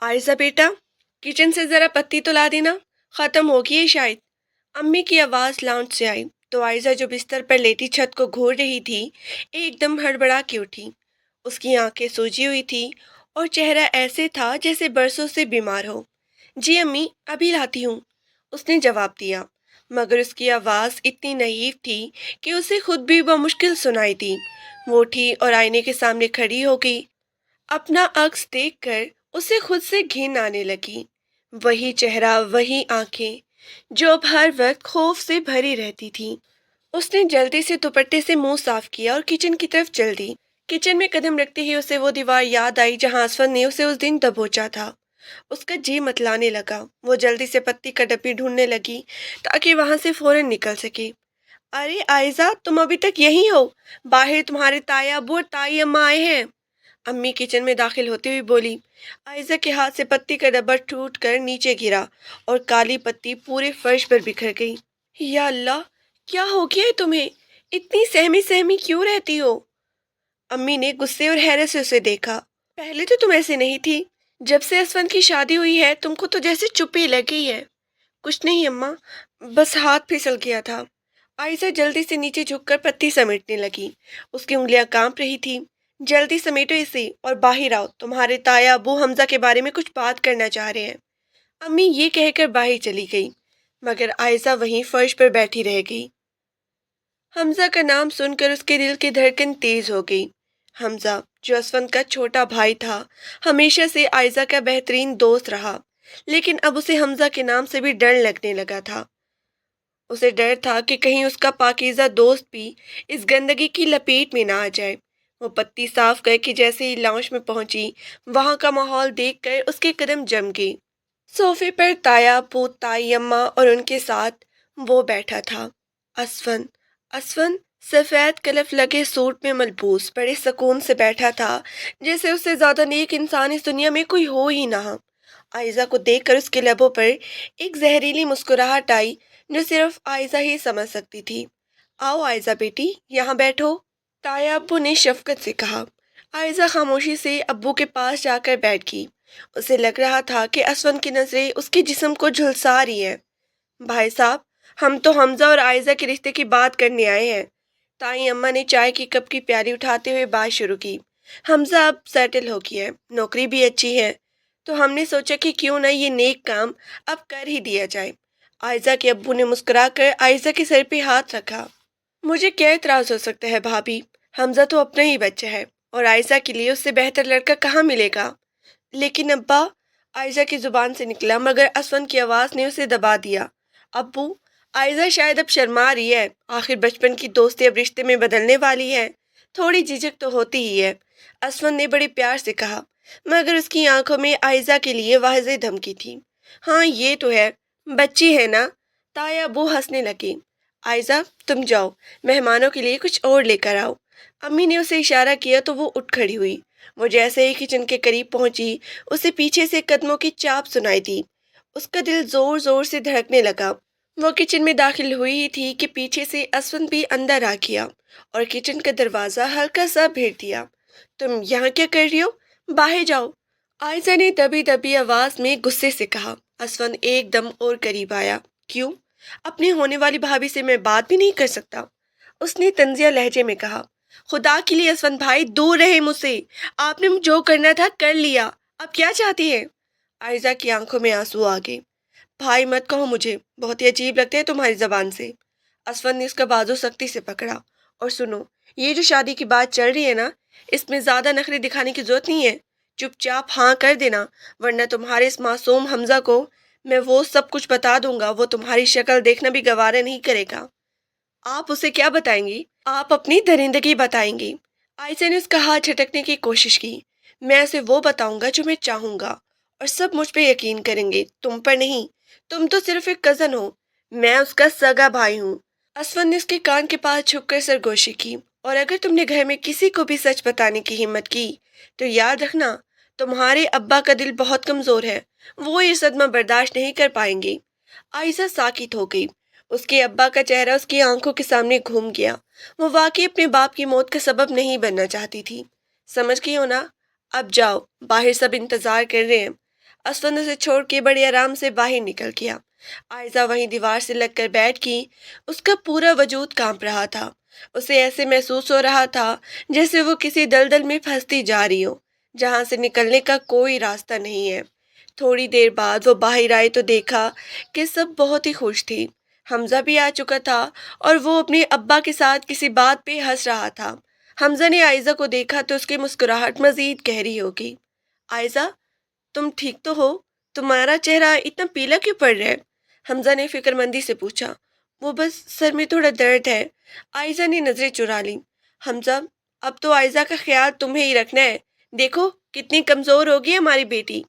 आयजा बेटा, किचन से जरा पत्ती तो ला देना, खत्म हो गई है शायद। अम्मी की आवाज लाउंज से आई तो आयजा जो बिस्तर पर लेटी छत को घूर रही थी, एकदम हड़बड़ा के उठी। उसकी आंखें सूजी हुई थी और चेहरा ऐसे था जैसे बरसों से बीमार हो। जी अम्मी, अभी लाती हूँ, उसने जवाब दिया, मगर उसकी आवाज इतनी नहीव थी कि उसे खुद भी मुश्किल सुनाई दी। वो उठी और आईने के सामने खड़ी हो गई। अपना अक्स देखकर उसे खुद से घिन आने लगी। वही चेहरा, वही आंखें, जो अब हर वक्त खौफ से भरी रहती थी। उसने जल्दी से दुपट्टे से मुंह साफ किया और किचन की तरफ चल दी। किचन में कदम रखते ही उसे वो दीवार याद आई जहां असफर ने उसे उस दिन दबोचा था। उसका जी मतलाने लगा। वो जल्दी से पत्ती का डब्बी ढूंढने लगी ताकि वहां से फौरन निकल सके। अरे आयजा, तुम अभी तक यहीं हो? बाहर तुम्हारे ताया अब्बू और ताई अम्मा आए हैं। अम्मी किचन में दाखिल होती हुई बोली। आयजा के हाथ से पत्ती का डब्बा टूट कर नीचे गिरा और काली पत्ती पूरे फर्श पर बिखर गई। या अल्लाह, क्या हो गया है तुम्हें? इतनी सहमी सहमी क्यों रहती हो? अम्मी ने गुस्से और हैरत से उसे देखा। पहले तो तुम ऐसे नहीं थी। जब से असवन की शादी हुई है तुमको तो जैसे चुप्पी लग गई है। कुछ नहीं अम्मा, बस हाथ फिसल गया था। आयशा जल्दी से नीचे झुककर पत्ती समेटने लगी। उसकी उंगलियां कांप रही थी। जल्दी समेटो इसे और बाहर आओ, तुम्हारे ताया अबू हमजा के बारे में कुछ बात करना चाह रहे हैं। अम्मी ये कहकर बाहर चली गई, मगर आयशा वहीं फर्श पर बैठी रह गई। हमजा का नाम सुनकर उसके दिल की धड़कन तेज हो गई। हमजा, जो असफन का छोटा भाई था, हमेशा से आयशा का बेहतरीन दोस्त रहा, लेकिन अब उसे हमजा के नाम से भी डर लगने लगा था। उसे डर था कि कहीं उसका पाकीज़ा दोस्त भी इस गंदगी की लपेट में ना आ जाए। वो पत्ती साफ करके जैसे ही लाउंज में पहुंची, वहां का माहौल देखकर उसके कदम जम गए। सोफे पर ताया, पूत, ताई अम्मा और उनके साथ वो बैठा था। असफन। असफन सफ़ेद कलफ लगे सूट में मलबूस बड़े सुकून से बैठा था, जैसे उससे ज्यादा नेक इंसान इस दुनिया में कोई हो ही ना। आयजा को देखकर उसके लबों पर एक जहरीली मुस्कुराहट आई, जो सिर्फ आयजा ही समझ सकती थी। आओ आयजा बेटी, यहाँ बैठो, ताया अब्बू ने शफकत से कहा। आयजा खामोशी से अब्बू के पास जाकर बैठ गई। उसे लग रहा था कि असवन की नजरें उसके जिस्म को झुलसा रही हैं। भाई साहब, हम तो हमजा और आयजा के रिश्ते की बात करने आए हैं। ताई अम्मा ने चाय की कप की प्याली उठाते हुए बात शुरू की। हमजा अब सेटल हो गया है, नौकरी भी अच्छी है, तो हमने सोचा कि क्यों ना ये नेक काम अब कर ही दिया जाए। आयजा के अब्बू ने मुस्कुराकर आयजा के सर पे हाथ रखा। मुझे क्या इतराज हो सकता है भाभी, हमजा तो अपना ही बच्चा है और आयजा के लिए उससे बेहतर लड़का कहाँ मिलेगा। लेकिन अब्बा, आयजा की जुबान से निकला, मगर असवन की आवाज ने उसे दबा दिया। अब्बू, आयजा शायद अब शर्मा रही है, आखिर बचपन की दोस्ती अब रिश्ते में बदलने वाली है, थोड़ी झिझक तो होती ही है, असवन ने बड़े प्यार से कहा, मगर उसकी आंखों में आयजा के लिए वाज़ेह धमकी थी। हाँ ये तो है, बच्ची है ना। ताया अब्बू हंसने लगे। आयजा, तुम जाओ, मेहमानों के लिए कुछ और लेकर आओ। अम्मी ने उसे इशारा किया तो वो उठ खड़ी हुई। वो जैसे ही किचन के करीब पहुंची, उसे पीछे से कदमों की चाप सुनाई दी। उसका दिल जोर जोर से धड़कने लगा। वो किचन में दाखिल हुई ही थी कि पीछे से असवन भी अंदर आ गया और किचन का दरवाजा हल्का सा भेड़ दिया। तुम यहाँ क्या कर रही हो? बाहर जाओ, आयशा ने दबी दबी आवाज में गुस्से से कहा। असवन एकदम और करीब आया। क्यों? अपनी होने वाली भाभी से मैं बात भी नहीं कर सकता? उसने तंजिया लहजे में कहा। खुदा के लिए असवन भाई, दूर रहे मुझसे। आपने जो करना था कर लिया, अब क्या चाहती है? आयजा की आंखों में आंसू आ गए। भाई मत कहो मुझे, बहुत ही अजीब लगते हैं तुम्हारी जबान से। असवन ने उसका बाजू सख्ती से पकड़ा। और सुनो, ये जो शादी की बात चल रही है ना, इसमें ज्यादा नखरे दिखाने की जरूरत नहीं है। चुपचाप हाँ कर देना, वरना तुम्हारे इस मासूम हमजा को मैं वो सब कुछ बता दूंगा, वो तुम्हारी शक्ल देखना भी गवारा नहीं करेगा। आप उसे क्या बताएंगी? आप अपनी दरिंदगी बताएंगी। आयशा ने उसका हाथ झटकने की कोशिश की। मैं उसे वो बताऊंगा जो मैं चाहूंगा, और सब मुझ पे यकीन करेंगे, तुम पर नहीं। तुम तो सिर्फ एक कजन हो, मैं उसका सगा भाई हूँ। असफन ने उसके कान के पास झुककर सरगोशी की। और अगर तुमने घर में किसी को भी सच बताने की हिम्मत की, तो याद रखना, तुम्हारे अब्बा का दिल बहुत कमजोर है, वो ये सदमा बर्दाश्त नहीं कर पाएंगे। आयशा साकित हो गई। उसके अब्बा का चेहरा उसकी आंखों के सामने घूम गया। वो वाकई अपने बाप की मौत का सबब नहीं बनना चाहती थी। समझ गई हो ना? अब जाओ, बाहर सब इंतजार कर रहे हैं। असफन उसे छोड़ के बड़े आराम से बाहर निकल गया। आयजा वहीं दीवार से लगकर बैठ गई। उसका पूरा वजूद कांप रहा था। उसे ऐसे महसूस हो रहा था जैसे वो किसी दलदल में फंसती जा रही हो, जहां से निकलने का कोई रास्ता नहीं है। थोड़ी देर बाद वो बाहर आई तो देखा कि सब बहुत ही खुश थी। हमजा भी आ चुका था और वो अपने अब्बा के साथ किसी बात पे हंस रहा था। हमजा ने आयजा को देखा तो उसकी मुस्कुराहट मजीद गहरी हो गई। आयजा, तुम ठीक तो हो? तुम्हारा चेहरा इतना पीला क्यों पड़ रहा है? हमजा ने फिक्रमंदी से पूछा। वो बस सर में थोड़ा दर्द है। आयजा ने नजरें चुरा ली। हमजा, अब तो आयजा का ख्याल तुम्हें ही रखना है। देखो कितनी कमजोर हो गई हमारी बेटी।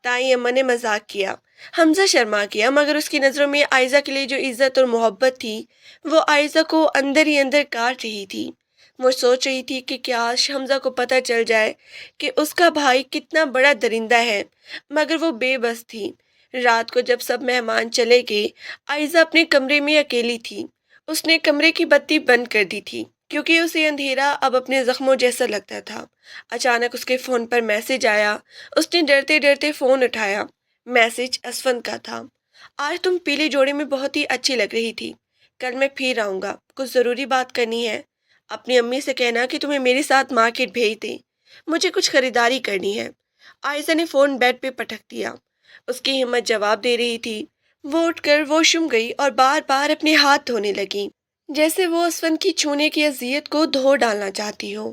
ताई अम्मा ने मजाक किया। हमजा शर्मा गया, मगर उसकी नज़रों में आयजा के लिए जो इज्जत और मोहब्बत थी वो आयजा को अंदर ही अंदर काट रही थी। वो सोच रही थी कि काश हमजा को पता चल जाए कि उसका भाई कितना बड़ा दरिंदा है, मगर वो बेबस थी। रात को जब सब मेहमान चले गए, आयजा अपने कमरे में अकेली थी। उसने कमरे की बत्ती बंद कर दी थी क्योंकि उसे अंधेरा अब अपने जख्मों जैसा लगता था। अचानक उसके फ़ोन पर मैसेज आया। उसने डरते डरते फ़ोन उठाया। मैसेज असफन का था। आज तुम पीले जोड़े में बहुत ही अच्छी लग रही थी। कल मैं फिर आऊँगा, कुछ ज़रूरी बात करनी है। अपनी अम्मी से कहना कि तुम्हें मेरे साथ मार्केट भेज दें। मुझे कुछ खरीदारी करनी है। आयशा ने फ़ोन बेड पे पटक दिया। उसकी हिम्मत जवाब दे रही थी। वो उठकर वॉशरूम गई और बार बार अपने हाथ धोने लगी, जैसे वो असफन की छूने की अजियत को धो डालना चाहती हो।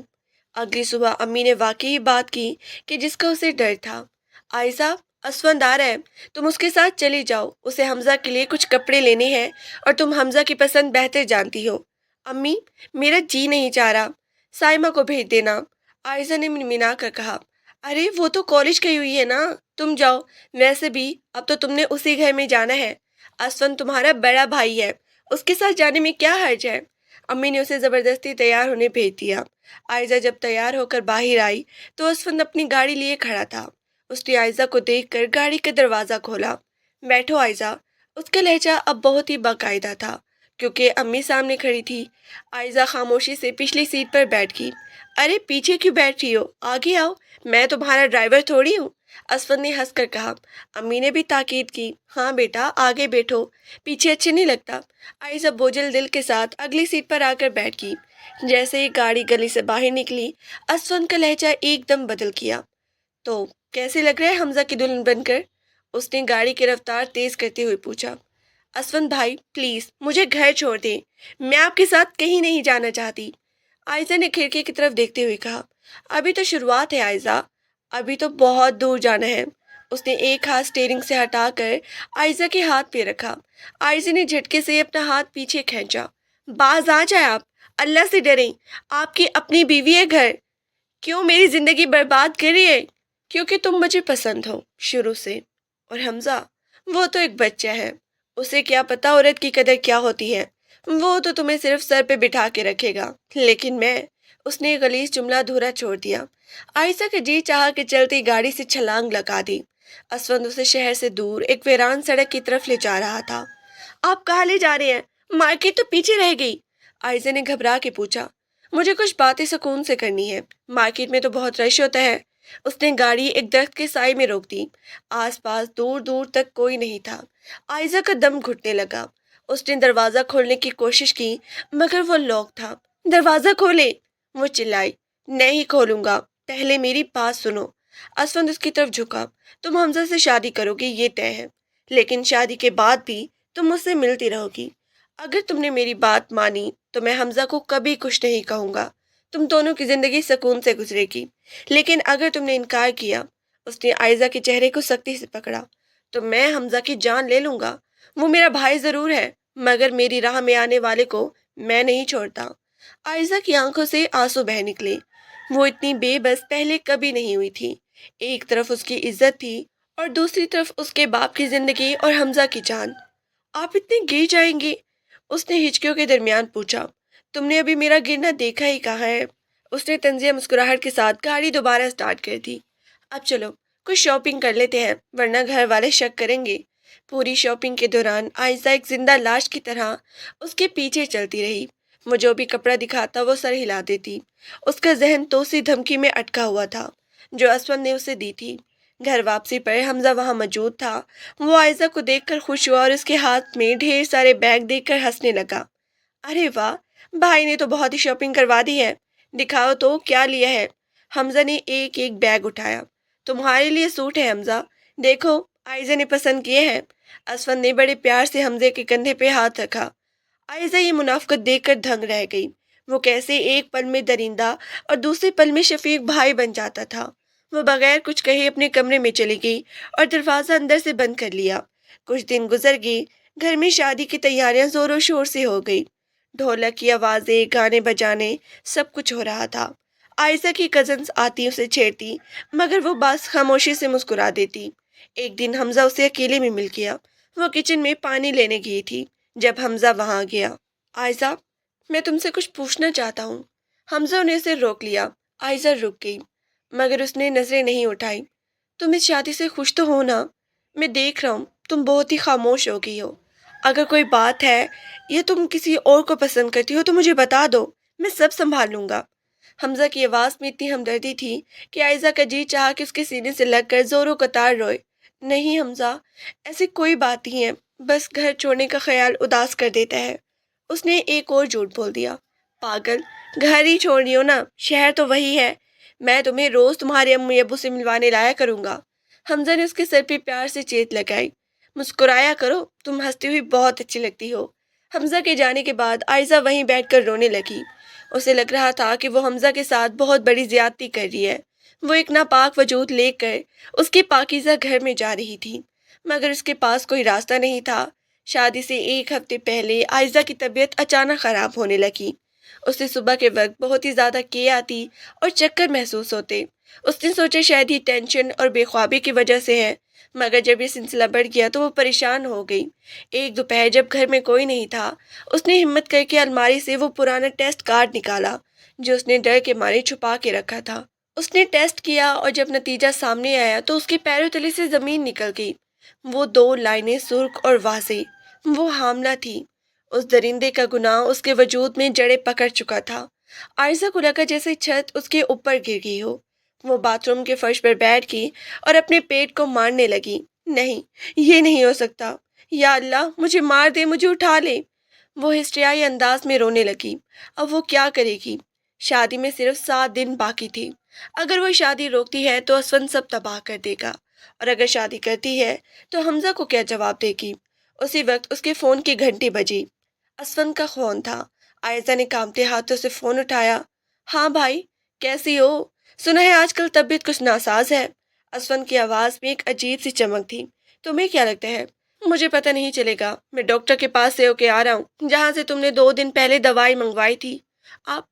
अगली सुबह अम्मी ने वाकई बात की कि जिसका उसे डर था। आयशा, असफंद आ रहा है, तुम उसके साथ चली जाओ। उसे हमजा के लिए कुछ कपड़े लेने हैं और तुम हमजा की पसंद बेहतर जानती हो। अम्मी, मेरा जी नहीं चाह रहा। साइमा को भेज देना, आयशा ने मिनमिना कर कहा। अरे वो तो कॉलेज गई हुई है ना, तुम जाओ। वैसे भी अब तो तुमने उसी घर में जाना है। असफंद तुम्हारा बड़ा भाई है, उसके साथ जाने में क्या हर्ज है। अम्मी ने उसे जबरदस्ती तैयार होने भेज दिया। आयजा जब तैयार होकर बाहर आई तो असफंद अपनी गाड़ी लिए खड़ा था। उसने आयजा को देखकर गाड़ी का दरवाज़ा खोला। बैठो आयजा। उसका लहजा अब बहुत ही बाकायदा था क्योंकि अम्मी सामने खड़ी थी। आयजा खामोशी से पिछली सीट पर बैठ गई। अरे पीछे क्यों बैठ रही हो, आगे आओ, मैं तुम्हारा ड्राइवर थोड़ी हूँ। असफर ने हंसकर कहा। अम्मी ने भी ताकीद की। हाँ बेटा, आगे बैठो, पीछे अच्छे नहीं लगता। आयजा बोझल दिल के साथ अगली सीट पर आकर बैठ गई। जैसे ही गाड़ी गली से बाहर निकली, असफर का लहजा एकदम बदल गया। तो कैसे लग रहा है हमजा की दुल्हन बनकर? उसने गाड़ी की रफ्तार तेज करते हुए पूछा। असफन भाई प्लीज मुझे घर छोड़ दें, मैं आपके साथ कहीं नहीं जाना चाहती। आयजा ने खिड़की की तरफ देखते हुए कहा। अभी तो शुरुआत है आयजा, अभी तो बहुत दूर जाना है। उसने एक हाथ स्टीयरिंग से हटाकर आयजा के हाथ पे रखा। आयजा ने झटके से अपना हाथ पीछे खींचा। बाज आ जाए आप, अल्लाह से डरें, आपकी अपनी बीवी है घर, क्यों मेरी जिंदगी बर्बाद करी है? क्योंकि तुम मुझे पसंद हो शुरू से। और हमजा, वो तो एक बच्चा है, उसे क्या पता औरत की कदर क्या होती है। वो तो तुम्हें सिर्फ सर पे बिठा के रखेगा, लेकिन मैं। उसने गलीज जुमला अधूरा छोड़ दिया। आयशा के जी चाह के चलती गाड़ी से छलांग लगा दी। असवंद उसे शहर से दूर एक वीरान सड़क की तरफ ले जा रहा था। आप कहाँ ले जा रहे हैं? मार्केट तो पीछे रह गई। आयशा ने घबरा के पूछा। मुझे कुछ बातें सुकून से करनी है, मार्केट में तो बहुत रश होता है। उसने गाड़ी एक दरख्त के साए में रोक दी। आसपास दूर दूर तक कोई नहीं था। आयजा का दम घुटने लगा। उसने दरवाजा खोलने की कोशिश की, मगर वो लॉक था। दरवाजा खोले, वो चिल्लाई। नहीं खोलूंगा, पहले मेरी बात सुनो। असफंद उसकी तरफ झुका। तुम हमजा से शादी करोगे ये तय है, लेकिन शादी के बाद भी तुम मुझसे मिलती रहोगी। अगर तुमने मेरी बात मानी तो मैं हमजा को कभी कुछ नहीं कहूंगा। तुम दोनों की जिंदगी सुकून से गुजरेगी। लेकिन अगर तुमने इनकार किया, उसने आयजा के चेहरे को सख्ती से पकड़ा, तो मैं हमजा की जान ले लूंगा। वो मेरा भाई जरूर है, मगर मेरी राह में आने वाले को मैं नहीं छोड़ता। आयजा की आंखों से आंसू बह निकले। वो इतनी बेबस पहले कभी नहीं हुई थी। एक तरफ उसकी इज्जत थी और दूसरी तरफ उसके बाप की जिंदगी और हमजा की जान। आप इतने गिर जाएंगे? उसने हिचकियों के दरमियान पूछा। तुमने अभी मेरा गिरना देखा ही कहाँ है? उसने तंजिया मुस्कुराहट के साथ गाड़ी दोबारा स्टार्ट कर दी। अब चलो कुछ शॉपिंग कर लेते हैं, वरना घर वाले शक करेंगे। पूरी शॉपिंग के दौरान आयशा एक जिंदा लाश की तरह उसके पीछे चलती रही। वो जो भी कपड़ा दिखाता वो सर हिला देती। उसका जहन तो सी धमकी में अटका हुआ था जो असफन ने उसे दी थी। گھر واپسی پر حمزہ وہاں موجود تھا۔ وہ عائزہ کو دیکھ کر خوش ہوا اور اس کے ہاتھ میں ڈھیر سارے بیگ دیکھ کر ہنسنے لگا۔ ارے واہ، بھائی نے تو بہت ہی شاپنگ کروا دی ہے، دکھاؤ تو کیا لیا ہے۔ حمزہ نے ایک ایک بیگ اٹھایا۔ تمہارے لیے سوٹ ہے حمزہ، دیکھو عائزہ نے پسند کیے ہیں۔ اسفند نے بڑے پیار سے حمزے کے کندھے پہ ہاتھ رکھا۔ عائزہ یہ منافقت دیکھ کر دھنگ رہ گئی۔ وہ کیسے ایک پل میں درندہ اور دوسرے پل میں شفیق بھائی بن جاتا تھا۔ وہ بغیر کچھ کہے اپنے کمرے میں چلی گئی اور دروازہ اندر سے بند کر لیا۔ کچھ دن گزر گئے، گھر میں شادی کی تیاریاں زور و شور سے ہو گئی۔ ڈھولک کی آوازیں، گانے بجانے، سب کچھ ہو رہا تھا۔ عائزہ کی کزنس آتی اسے چھیڑتی، مگر وہ بس خاموشی سے مسکرا دیتی۔ ایک دن حمزہ اسے اکیلے میں مل گیا۔ وہ کچن میں پانی لینے گئی تھی جب حمزہ وہاں گیا۔ عائزہ، میں تم سے کچھ پوچھنا چاہتا ہوں۔ حمزہ نے اسے روک لیا۔ عائزہ رک گئی، مگر اس نے نظریں نہیں اٹھائی۔ تم اس شادی سے خوش تو ہو نا؟ میں دیکھ رہا ہوں تم بہت ہی خاموش ہو گئی ہو۔ اگر کوئی بات ہے یا تم کسی اور کو پسند کرتی ہو تو مجھے بتا دو، میں سب سنبھال لوں گا۔ حمزہ کی آواز میں اتنی ہمدردی تھی کہ عائزہ کا جی چاہا کہ اس کے سینے سے لگ کر زوروں کا تار روئے۔ نہیں حمزہ، ایسی کوئی بات نہیں ہے، بس گھر چھوڑنے کا خیال اداس کر دیتا ہے۔ اس نے ایک اور جھوٹ بول دیا۔ پاگل، گھر ہی چھوڑ رہی ہو نا، شہر تو وہی ہے۔ میں تمہیں روز تمہارے امی ابو سے ملوانے لایا کروں گا۔ حمزہ نے اس کے سر پہ پیار سے چیت لگائی۔ مسکرایا کرو، تم ہنستی ہوئی بہت اچھی لگتی ہو۔ حمزہ کے جانے کے بعد عائزہ وہیں بیٹھ کر رونے لگی۔ اسے لگ رہا تھا کہ وہ حمزہ کے ساتھ بہت بڑی زیادتی کر رہی ہے۔ وہ ایک ناپاک وجود لے کر اس کے پاکیزہ گھر میں جا رہی تھی، مگر اس کے پاس کوئی راستہ نہیں تھا۔ شادی سے ایک ہفتے پہلے عائزہ کی طبیعت اچانک خراب ہونے لگی۔ اسے صبح کے وقت بہت ہی زیادہ کے آتی اور چکر محسوس ہوتے۔ اس نے سوچا شاید ہی ٹینشن اور بے خوابی کی وجہ سے ہے، مگر جب یہ سلسلہ بڑھ گیا تو وہ پریشان ہو گئی۔ ایک دوپہر جب گھر میں کوئی نہیں تھا، اس نے ہمت کر کے الماری سے وہ پرانا ٹیسٹ کارڈ نکالا جو اس نے ڈر کے مارے چھپا کے رکھا تھا۔ اس نے ٹیسٹ کیا اور جب نتیجہ سامنے آیا تو اس کے پیروں تلے سے زمین نکل گئی۔ وہ دو لائنیں سرخ اور واضح، وہ حاملہ تھی۔ اس درندے کا گناہ اس کے وجود میں جڑیں پکڑ چکا تھا۔ عائزہ کو لگا جیسے چھت اس کے اوپر گر گئی ہو۔ وہ باتھ روم کے فرش پر بیٹھ گئی اور اپنے پیٹ کو مارنے لگی۔ نہیں، یہ نہیں ہو سکتا، یا اللہ مجھے مار دے، مجھے اٹھا لے۔ وہ ہسٹریائی انداز میں رونے لگی۔ اب وہ کیا کرے گی؟ شادی میں صرف 7 دن باقی تھے۔ اگر وہ شادی روکتی ہے تو اسفند سب تباہ کر دے گا، اور اگر شادی کرتی ہے تو حمزہ کو کیا جواب دے گی؟ اسی وقت اس کے فون کی گھنٹی بجی۔ اسفند کا فون تھا۔ عائزہ نے کانپتے ہاتھوں سے فون اٹھایا۔ ہاں بھائی، کیسی ہو؟ سنا ہے آج کل طبیعت کچھ ناساز ہے۔ اسفند کی آواز میں ایک عجیب سی چمک تھی۔ تمہیں کیا لگتا ہے؟ مجھے پتہ نہیں چلے گا، میں ڈاکٹر کے پاس سے ہو کے آ رہا ہوں جہاں سے تم نے 2 دن پہلے دوائی منگوائی تھی۔ آپ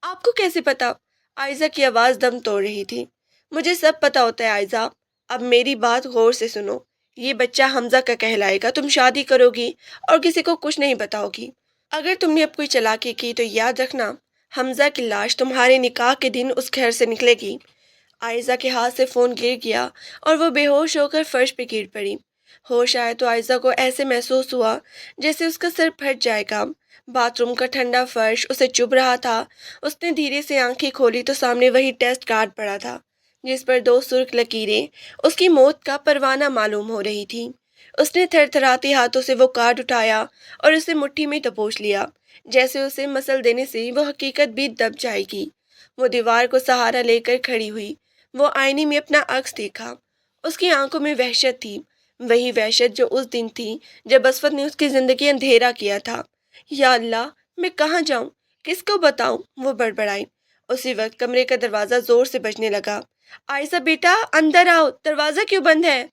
آپ کو کیسے پتا؟ عائزہ کی آواز دم توڑ رہی تھی۔ مجھے سب پتا ہوتا ہے عائزہ، اب میری بات غور سے سنو۔ یہ بچہ حمزہ کا کہلائے گا، تم شادی کرو گی اور کسی کو کچھ نہیں بتاؤ گی۔ اگر تم نے اب کوئی چالاکی کی تو یاد رکھنا حمزہ کی لاش تمہارے نکاح کے دن اس گھر سے نکلے گی۔ عائزہ کے ہاتھ سے فون گر گیا اور وہ بے ہوش ہو کر فرش پہ گر پڑی۔ ہوش آئے تو عائزہ کو ایسے محسوس ہوا جیسے اس کا سر پھٹ جائے گا۔ باتھ روم کا ٹھنڈا فرش اسے چبھ رہا تھا۔ اس نے دھیرے سے آنکھیں کھولی تو سامنے وہی ٹیسٹ کارڈ پڑا تھا جس پر 2 سرخ لکیریں اس کی موت کا پروانہ معلوم ہو رہی تھی۔ اس نے تھر تھراتے ہاتھوں سے وہ کارڈ اٹھایا اور اسے مٹھی میں دبوچ لیا، جیسے اسے مسل دینے سے وہ حقیقت بھی دب جائے گی۔ وہ دیوار کو سہارا لے کر کھڑی ہوئی۔ وہ آئینے میں اپنا عکس دیکھا۔ اس کی آنکھوں میں وحشت تھی، وہی وحشت جو اس دن تھی جب اسفند نے اس کی زندگی اندھیرا کیا تھا۔ یا اللہ، میں کہاں جاؤں، کس کو بتاؤں؟ وہ بڑبڑائی۔ اسی وقت کمرے کا دروازہ زور سے بجنے لگا۔ عائزہ بیٹا، اندر آؤ، دروازہ کیوں بند ہے؟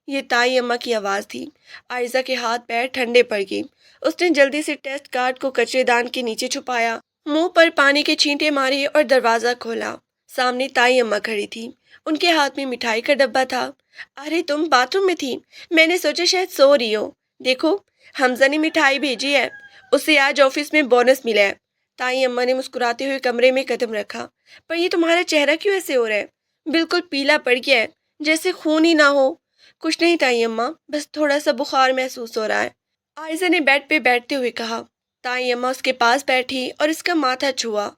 یہ تائی اماں کی آواز تھی۔ عائزہ کے ہاتھ پیر ٹھنڈے پڑ گئے۔ اس نے جلدی سے ٹیسٹ کارڈ کو کچرے دان کے نیچے چھپایا، منہ پر پانی کے چھینٹے مارے اور دروازہ کھولا۔ سامنے تائی اماں کھڑی تھی، ان کے ہاتھ میں مٹھائی کا ڈبہ تھا۔ ارے تم باتھ روم میں تھی، میں نے سوچا شاید سو رہی ہو۔ دیکھو، حمزہ نے مٹھائی بھیجی ہے، اسے آج آفس میں بونس ملا ہے۔ تائی اماں نے مسکراتے ہوئے کمرے میں قدم رکھا۔ پر یہ تمہارا چہرہ کیوں ایسے ہو رہا ہے؟ بالکل پیلا پڑ گیا ہے، جیسے خون ہی نہ ہو۔ کچھ نہیں تائی اماں، بس تھوڑا سا بخار محسوس ہو رہا ہے، عائزہ نے بیڈ پہ بیٹھتے ہوئے کہا۔ تائی اماں اس کے پاس بیٹھی اور اس کا ماتھا چھوا۔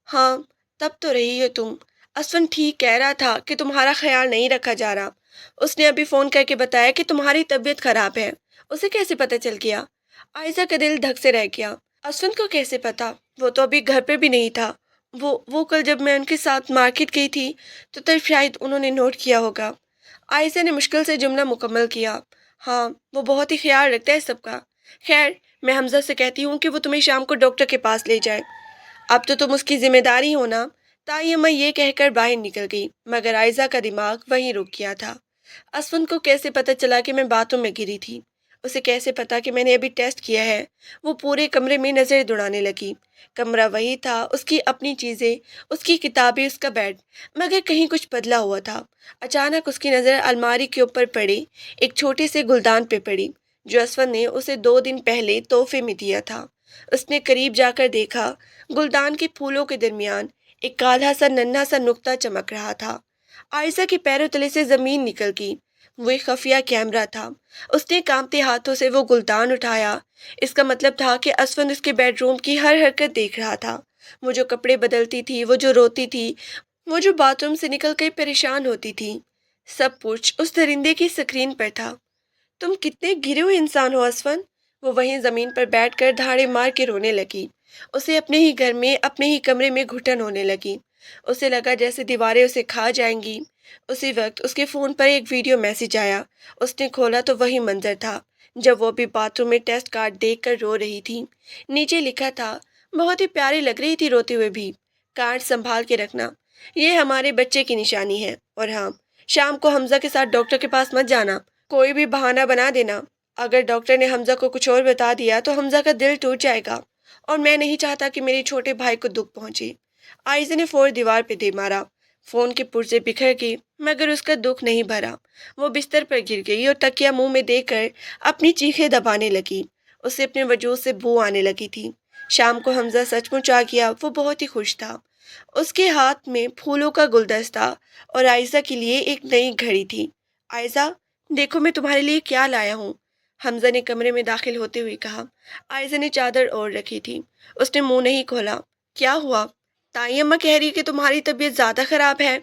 ہاں، تب تو رہی ہو تم۔ اسفند ٹھیک کہہ رہا تھا کہ تمہارا خیال نہیں رکھا جا رہا۔ اس نے ابھی فون کر کے بتایا کہ تمہاری طبیعت خراب ہے۔ اسے کیسے پتہ چل گیا؟ عائزہ کا دل دھک سے رہ گیا۔ اسفند کو کیسے پتا؟ وہ تو ابھی گھر پہ بھی نہیں تھا۔ وہ کل جب میں ان کے ساتھ مارکیٹ گئی تھی تو تب شاید انہوں نے نوٹ کیا ہوگا۔ عائزہ نے مشکل سے جملہ مکمل کیا۔ ہاں، وہ بہت ہی خیال رکھتا ہے سب کا۔ خیر، میں حمزہ سے کہتی ہوں کہ وہ تمہیں شام کو ڈاکٹر کے پاس لے جائے۔ اب تو تم اس کی ذمہ داری ہو نا۔ تائی اماں یہ کہہ کر باہر نکل گئی، مگر عائزہ کا دماغ وہیں رک گیا تھا۔ اسفند کو کیسے پتہ چلا کہ میں باتھ روم میں گری تھی؟ اسے کیسے پتا کہ میں نے ابھی ٹیسٹ کیا ہے؟ وہ پورے کمرے میں نظر دوڑانے لگی۔ کمرہ وہی تھا، اس کی اپنی چیزیں، اس کی کتابیں، اس کا بیڈ، مگر کہیں کچھ بدلا ہوا تھا۔ اچانک اس کی نظر الماری کے اوپر پڑی ایک چھوٹے سے گلدان پہ پڑی جو اسفند نے اسے 2 دن پہلے تحفے میں دیا تھا۔ اس نے قریب جا کر دیکھا، گلدان کے پھولوں کے درمیان ایک کالا سا ننھا سا نقطہ چمک رہا تھا۔ عائزہ کے پیروں تلے سے زمین نکل گئی۔ وہ ایک خفیہ کیمرہ تھا۔ اس نے کانپتے ہاتھوں سے وہ گلدان اٹھایا۔ اس کا مطلب تھا کہ اسفند اس کے بیڈ روم کی ہر حرکت دیکھ رہا تھا۔ وہ جو کپڑے بدلتی تھی، وہ جو روتی تھی، وہ جو باتھ روم سے نکل کر پریشان ہوتی تھی، سب کچھ اس درندے کی سکرین پر تھا۔ تم کتنے گرے ہوئے انسان ہو اسفند! وہ وہیں زمین پر بیٹھ کر دھاڑے مار کے رونے لگی۔ اسے اپنے ہی گھر میں، اپنے ہی کمرے میں گھٹن ہونے لگی۔ اسے لگا جیسے دیواریں اسے کھا جائیں گی۔ اسی وقت اس کے فون پر ایک ویڈیو میسج آیا۔ اس نے کھولا تو وہی منظر تھا جب وہ بھی باتھ روم میں ٹیسٹ کارڈ دیکھ کر رو رہی تھی۔ نیچے لکھا تھا، بہت ہی پیاری لگ رہی تھی روتے ہوئے بھی، کارڈ سنبھال کے رکھنا، یہ ہمارے بچے کی نشانی ہے، اور ہاں، شام کو حمزہ کے ساتھ ڈاکٹر کے پاس مت جانا، کوئی بھی بہانہ بنا دینا۔ اگر ڈاکٹر نے حمزہ کو کچھ اور بتا دیا تو حمزہ کا دل ٹوٹ جائے گا، اور میں نہیں چاہتا کہ میرے چھوٹے بھائی کو دکھ پہنچے۔ عائزہ نے فور دیوار پہ دے مارا۔ فون کے پرزے بکھر گئے، مگر اس کا دکھ نہیں بھرا۔ وہ بستر پر گر گئی اور تکیہ منہ میں دے کر اپنی چیخیں دبانے لگی۔ اسے اپنے وجود سے بو آنے لگی تھی۔ شام کو حمزہ سچ مچ آ گیا۔ وہ بہت ہی خوش تھا۔ اس کے ہاتھ میں پھولوں کا گلدستہ اور عائزہ کے لیے ایک نئی گھڑی تھی۔ عائزہ، دیکھو میں تمہارے لیے کیا لایا ہوں، حمزہ نے کمرے میں داخل ہوتے ہوئے کہا۔ عائزہ نے چادر اوڑھ رکھی تھی۔ اس نے منہ نہیں کھولا۔ کیا ہوا؟ تائی اماں کہہ رہی کہ تمہاری طبیعت زیادہ خراب ہے۔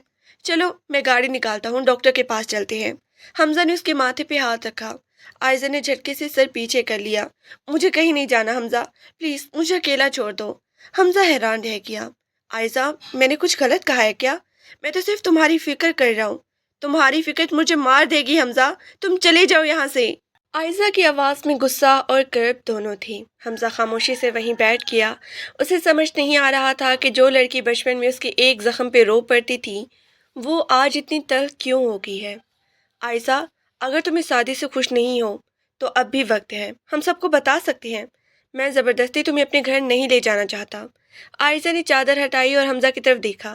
چلو میں گاڑی نکالتا ہوں، ڈاکٹر کے پاس چلتے ہیں۔ حمزہ نے اس کے ماتھے پہ ہاتھ رکھا۔ عائزہ نے جھٹکے سے سر پیچھے کر لیا۔ مجھے کہیں نہیں جانا حمزہ، پلیز مجھے اکیلا چھوڑ دو۔ حمزہ حیران رہ گیا۔ عائزہ، میں نے کچھ غلط کہا ہے کیا؟ میں تو صرف تمہاری فکر کر رہا ہوں۔ تمہاری فکر مجھے مار دے گی حمزہ، تم چلے جاؤ یہاں سے۔ عائزہ کی آواز میں غصہ اور کرب دونوں تھی۔ حمزہ خاموشی سے وہیں بیٹھ گیا۔ اسے سمجھ نہیں آ رہا تھا کہ جو لڑکی بچپن میں اس کے ایک زخم پہ رو پڑتی تھی، وہ آج اتنی تلخ کیوں ہو گئی ہے۔ عائزہ، اگر تم اس شادی سے خوش نہیں ہو تو اب بھی وقت ہے، ہم سب کو بتا سکتے ہیں۔ میں زبردستی تمہیں اپنے گھر نہیں لے جانا چاہتا۔ عائزہ نے چادر ہٹائی اور حمزہ کی طرف دیکھا۔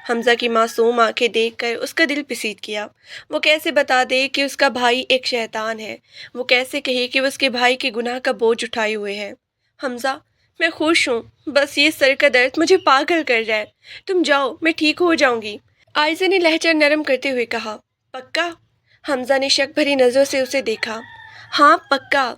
حمزہ کی معصوم آنکھیں دیکھ کر اس کا دل پسیج گیا۔ وہ کیسے بتا دے کہ اس کا بھائی ایک شیطان ہے؟ وہ کیسے کہے کہ وہ اس کے بھائی کے گناہ کا بوجھ اٹھائے ہوئے ہے؟ حمزہ، میں خوش ہوں، بس یہ سر کا درد مجھے پاگل کر رہا ہے۔ تم جاؤ، میں ٹھیک ہو جاؤں گی۔ عائزہ نے لہجہ نرم کرتے ہوئے کہا۔ پکا؟ حمزہ نے شک بھری نظروں سے اسے دیکھا۔ ہاں پکا۔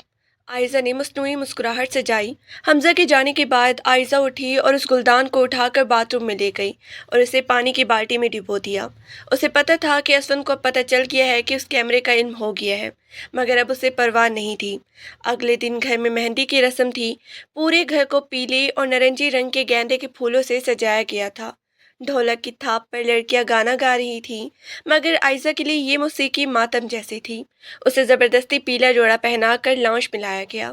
عائزہ نے مصنوعی مسکراہٹ سجائی۔ حمزہ کے جانے کے بعد عائزہ اٹھی اور اس گلدان کو اٹھا کر باتھ روم میں لے گئی اور اسے پانی کی بالٹی میں ڈبو دیا۔ اسے پتہ تھا کہ اسفند کو اب پتہ چل گیا ہے کہ اس کیمرے کا علم ہو گیا ہے، مگر اب اسے پرواہ نہیں تھی۔ اگلے دن گھر میں مہندی کی رسم تھی۔ پورے گھر کو پیلے اور نارنجی رنگ کے گیندے کے پھولوں سے سجایا گیا تھا۔ ڈھولک کی تھاپ پر لڑکیاں گانا گا رہی تھیں، مگر عائزہ کے لیے یہ موسیقی ماتم جیسی تھی۔ اسے زبردستی پیلا جوڑا پہنا کر لاؤنج میں لایا گیا۔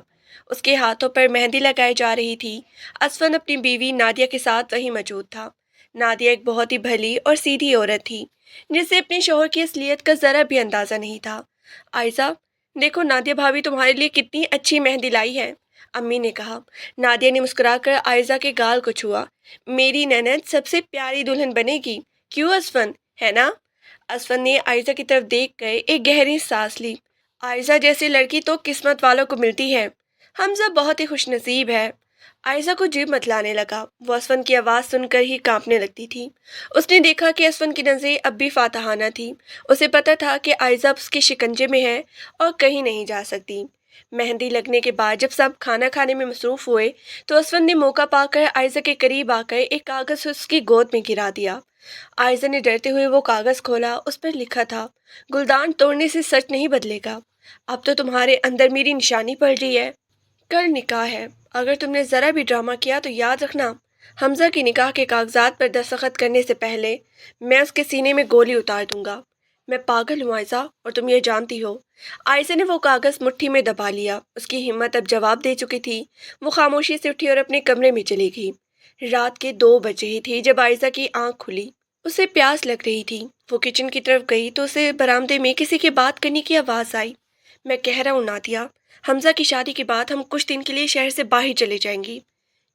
اس کے ہاتھوں پر مہندی لگائی جا رہی تھی۔ اسفند اپنی بیوی نادیہ کے ساتھ وہیں موجود تھا۔ نادیہ ایک بہت ہی بھلی اور سیدھی عورت تھی جسے اپنے شوہر کی اصلیت کا ذرا بھی اندازہ نہیں تھا۔ عائزہ، دیکھو نادیہ بھابھی تمہارے لیے کتنی اچھی مہندی لائی ہے، امی نے کہا۔ نادیہ نے مسکرا کر عائزہ کے گال کو چھوا۔ میری نند سب سے پیاری دلہن بنے گی، کیوں اسفند، ہے نا؟ اسفند نے عائزہ کی طرف دیکھ کر ایک گہری سانس لی۔ عائزہ جیسی لڑکی تو قسمت والوں کو ملتی ہے، حمزہ بہت ہی خوش نصیب ہے۔ عائزہ کو جی متلانے لگا۔ وہ اسفند کی آواز سن کر ہی کانپنے لگتی تھی۔ اس نے دیکھا کہ اسفند کی نظریں اب بھی فاتحانہ تھی۔ اسے پتہ تھا کہ عائزہ اس کے شکنجے میں ہے اور کہیں نہیں جا سکتی۔ مہندی لگنے کے بعد جب سب کھانا کھانے میں مصروف ہوئے تو اسفند نے موقع پا کر عائزہ کے قریب آ کر ایک کاغذ اس کی گود میں گرا دیا۔ आयजा ने डरते हुए वो कागज खोला। उस पर लिखा था, गुलदान तोड़ने से सच नहीं बदलेगा। अब तो तुम्हारे अंदर मेरी निशानी पड़ रही है। कल निकाह है। अगर तुमने जरा भी ड्रामा किया तो याद रखना, हमजा की निकाह के कागजात पर दस्तखत करने से पहले मैं उसके सीने में गोली उतार दूंगा। मैं पागल हूँ आयजा, और तुम ये जानती हो। आयजा ने वो कागज मुट्ठी में दबा लिया। उसकी हिम्मत अब जवाब दे चुकी थी। वो खामोशी से उठी और अपने कमरे में चली गई। रात के 2 बजे ही थे जब आयजा की आंख खुली। उसे प्यास लग रही थी। वो किचन की तरफ गई तो उसे बरामदे में किसी की बात करने की आवाज़ आई। मैं कह रहा हूँ नादिया, हमजा की शादी के बाद हम कुछ दिन के लिए शहर से बाहर चले जाएंगी।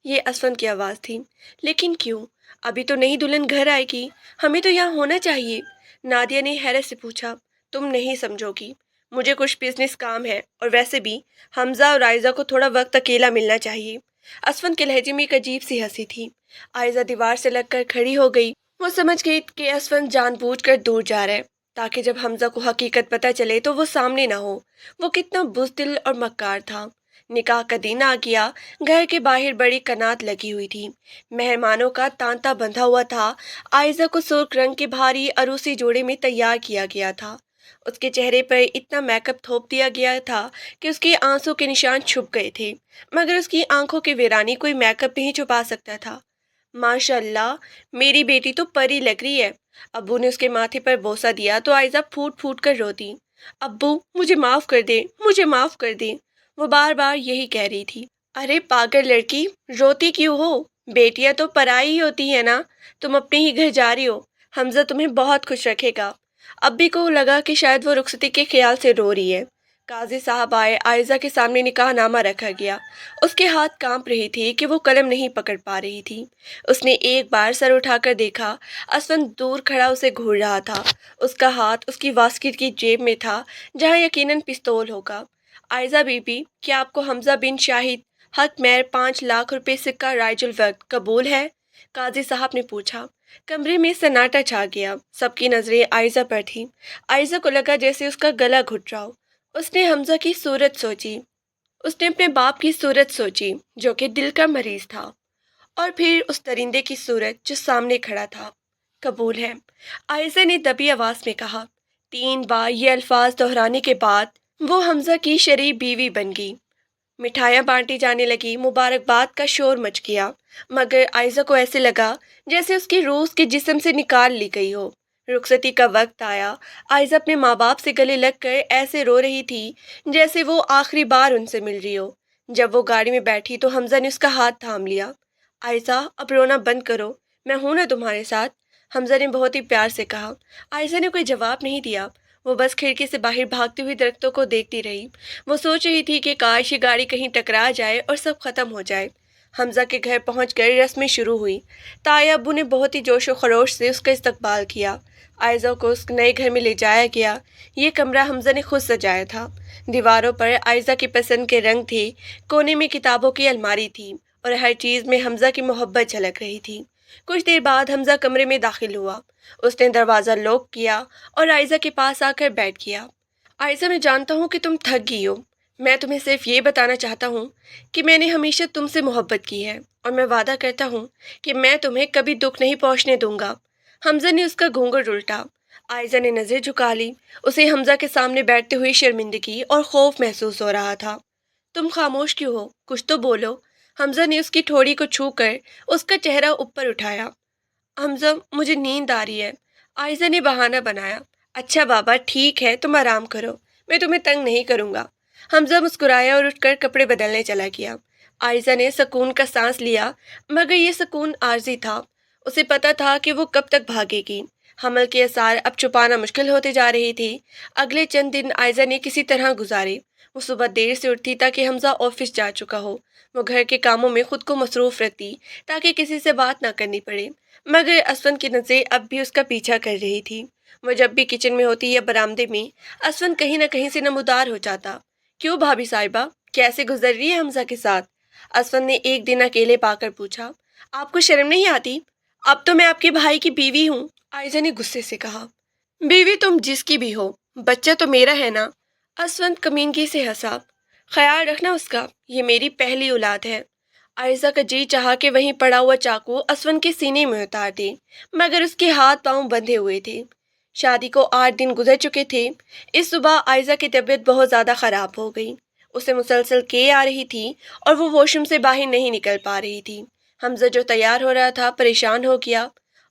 ये असफंद की आवाज़ थी। लेकिन क्यों? अभी तो नई दुल्हन घर आएगी, हमें तो यहाँ होना चाहिए। नादिया ने हैरत से पूछा। तुम नहीं समझोगी, मुझे कुछ बिजनेस काम है, और वैसे भी हमजा और आयजा को थोड़ा वक्त अकेला मिलना चाहिए। असफंद के लहजे में एक अजीब सी हंसी थी। आयजा दीवार से लगकर खड़ी हो गई। वो समझ गई कि असफंद जानबूझकर दूर जा रहा है, ताकि जब हमजा को हकीकत पता चले तो वो सामने ना हो। वो कितना बुज़दिल और मक्कार था। निकाह का दिन आ गया। घर के बाहर बड़ी कनात लगी हुई थी। मेहमानों का तांता बंधा हुआ था। आयजा को सुर्ख रंग के भारी अरूसी जोड़े में तैयार किया गया था। उसके चेहरे पर इतना मेकअप थोप दिया गया था कि उसके आंसू के निशान छुप गए थे, मगर उसकी आंखों की वीरानी कोई मेकअप नहीं छुपा सकता था। माशाल्लाह, मेरी बेटी तो परी लग रही है। अब्बू ने उसके माथे पर बोसा दिया तो आयजा फूट फूट कर रोती। अब्बू, मुझे माफ़ कर दे, मुझे माफ़ कर दे। वो बार बार यही कह रही थी। अरे पागल लड़की, रोती क्यों हो? बेटियां तो पराई ही होती है ना। तुम अपने ही घर जा रही हो। हमजा तुम्हें बहुत खुश रखेगा। अब्बी को लगा कि शायद वो रुखसती के ख्याल से रो रही है। काजी साहब आए। आयजा के सामने निकाहनामा रखा गया। उसके हाथ कांप रही थी कि वो कलम नहीं पकड़ पा रही थी। उसने एक बार सर उठाकर देखा। असफंद दूर खड़ा उसे घूर रहा था। उसका हाथ उसकी वास्किट की जेब में था, जहाँ यकीनन पिस्तौल होगा। आयजा बीबी, क्या आपको हमजा बिन शाहिद हक मेहर 5 लाख रुपए सिक्का राइजुल वक्त कबूल है? काजी साहब ने पूछा। कमरे में सन्नाटा छा गया। सबकी नजरें आयजा पर थीं। आयजा को लगा जैसे उसका गला घुट रहा हो। उसने हमजा की सूरत सोची। उसने अपने बाप की सूरत सोची, जो कि दिल का मरीज था। और फिर उस दरिंदे की सूरत जो सामने खड़ा था। कबूल है, आयजा ने दबी आवाज में कहा। 3 बार ये अल्फाज दोहराने के बाद वो हमजा की शरीफ बीवी बन गई। मिठाइयाँ बांटी जाने लगी। मुबारकबाद का शोर मच गया। मगर आयजा को ऐसे लगा जैसे उसकी रूह उसके जिस्म से निकाल ली गई हो। रुखसती का वक्त आया। आयजा अपने माँ बाप से गले लग कर ऐसे रो रही थी जैसे वो आखिरी बार उनसे मिल रही हो। जब वो गाड़ी में बैठी तो हमजा ने उसका हाथ थाम लिया। आयजा, अब रोना बंद करो, मैं हूं ना तुम्हारे साथ। हमजा ने बहुत ही प्यार से कहा। आयजा ने कोई जवाब नहीं दिया। वो बस खिड़की से बाहर भागती हुई दरख्तों को देखती रही। वो सोच रही थी कि काश ये गाड़ी कहीं टकरा जाए और सब खत्म हो जाए। हमजा के घर पहुंचकर रस्में शुरू हुई। ताया अब्बू ने बहुत ही जोश व खरोश से उसका इस्तकबाल किया। आयजा को उस नए घर में ले जाया गया। ये कमरा हमजा ने खुद सजाया था। दीवारों पर आयजा की पसंद के रंग थे। कोने में किताबों की अलमारी थी और हर चीज़ में हमजा की मोहब्बत झलक रही थी। कुछ देर बाद हमजा कमरे में दाखिल हुआ। उसने दरवाज़ा लॉक किया और आयजा के पास आकर बैठ गया। आयजा, मैं जानता हूँ कि तुम थक गई हो। मैं तुम्हें सिर्फ ये बताना चाहता हूँ कि मैंने हमेशा तुमसे मोहब्बत की है, और मैं वादा करता हूँ कि मैं तुम्हें कभी दुख नहीं पहुँचने दूंगा। हमजा ने उसका घूंघट उल्टा। आयजा ने नज़र झुका ली। उसे हमजा के सामने बैठते हुए शर्मिंदगी और खौफ महसूस हो रहा था। तुम खामोश क्यों हो? कुछ तो बोलो। हमजा ने उसकी ठोड़ी को छू कर उसका चेहरा ऊपर उठाया। हमजा, मुझे नींद आ रही है। आयजा ने बहाना बनाया। अच्छा बाबा, ठीक है, तुम आराम करो, मैं तुम्हें तंग नहीं करूँगा। हमजा मुस्कुराया और उठकर कपड़े बदलने चला गया। आयजा ने सुकून का सांस लिया, मगर ये सुकून आर्जी था। उसे पता था कि वो कब तक भागेगी। हमल के आसार अब छुपाना मुश्किल होते जा रही थी। अगले चंद दिन आयजा ने किसी तरह गुजारे। वो सुबह देर से उठती ताकि हमजा ऑफिस जा चुका हो। वो घर के कामों में खुद को मसरूफ रखती ताकि किसी से बात ना करनी पड़े। मगर असफन की नज़रें अब भी उसका पीछा कर रही थी। वो जब भी किचन में होती या बरामदे में, असफन कहीं ना कहीं से नमूदार हो जाता। क्यों भाभी साहिबा, कैसे गुजर रही है हमजा के साथ? असफन ने एक दिन अकेले पाकर पूछा। आपको शर्म नहीं आती? अब तो मैं आपके भाई की बीवी हूँ, आयजा ने गुस्से से कहा। बीवी तुम जिसकी भी हो, बच्चा तो मेरा है ना। असफन कमीनगी से हंसा। ख्याल रखना उसका, ये मेरी पहली औलाद है। आयशा का जी चाहा कि वहीं पड़ा हुआ चाकू असवन के सीने में उतार दे, मगर उसके हाथ पांव बंधे हुए थे। शादी को 8 दिन गुजर चुके थे। इस सुबह आयशा की तबीयत बहुत ज़्यादा ख़राब हो गई। उसे मुसलसल के आ रही थी और वो वॉशरूम से बाहर नहीं निकल पा रही थी। हमजा जो तैयार हो रहा था परेशान हो गया।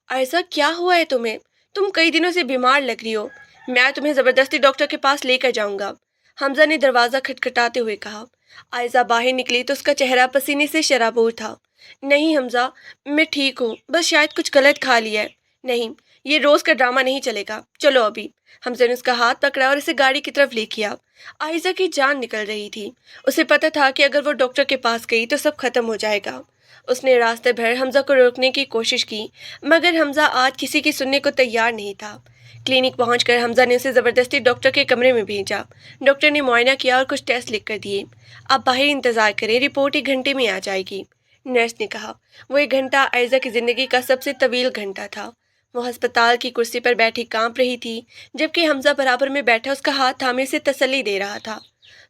आयशा, क्या हुआ है तुम्हें? तुम कई दिनों से बीमार लग रही हो। मैं तुम्हें ज़बरदस्ती डॉक्टर के पास लेकर जाऊंगा। हमजा ने दरवाज़ा खटखटाते हुए कहा। आयशा बाहर निकली तो उसका चेहरा पसीने से शराबूर था। नहीं हमजा, मैं ठीक हूँ, बस शायद कुछ गलत खा लिया है। नहीं, ये रोज का ड्रामा नहीं चलेगा, चलो अभी। हमजा ने उसका हाथ पकड़ा और उसे गाड़ी की तरफ ले किया। आयशा की जान निकल रही थी। उसे पता था कि अगर वो डॉक्टर के पास गई तो सब खत्म हो जाएगा। उसने रास्ते भर हमजा को रोकने की कोशिश की, मगर हमजा आज किसी की सुनने को तैयार नहीं था। क्लिनिक पहुंचकर हमजा ने उसे ज़बरदस्ती डॉक्टर के कमरे में भेजा। डॉक्टर ने मुआयना किया और कुछ टेस्ट लिख कर दिए। आप बाहर इंतज़ार करें, रिपोर्ट 1 घंटे में आ जाएगी, नर्स ने कहा। वो 1 घंटा आयशा की ज़िंदगी का सबसे तवील घंटा था। वो अस्पताल की कुर्सी पर बैठी कांप रही थी, जबकि हमजा बराबर में बैठा उसका हाथ थामे से तसल्ली दे रहा था।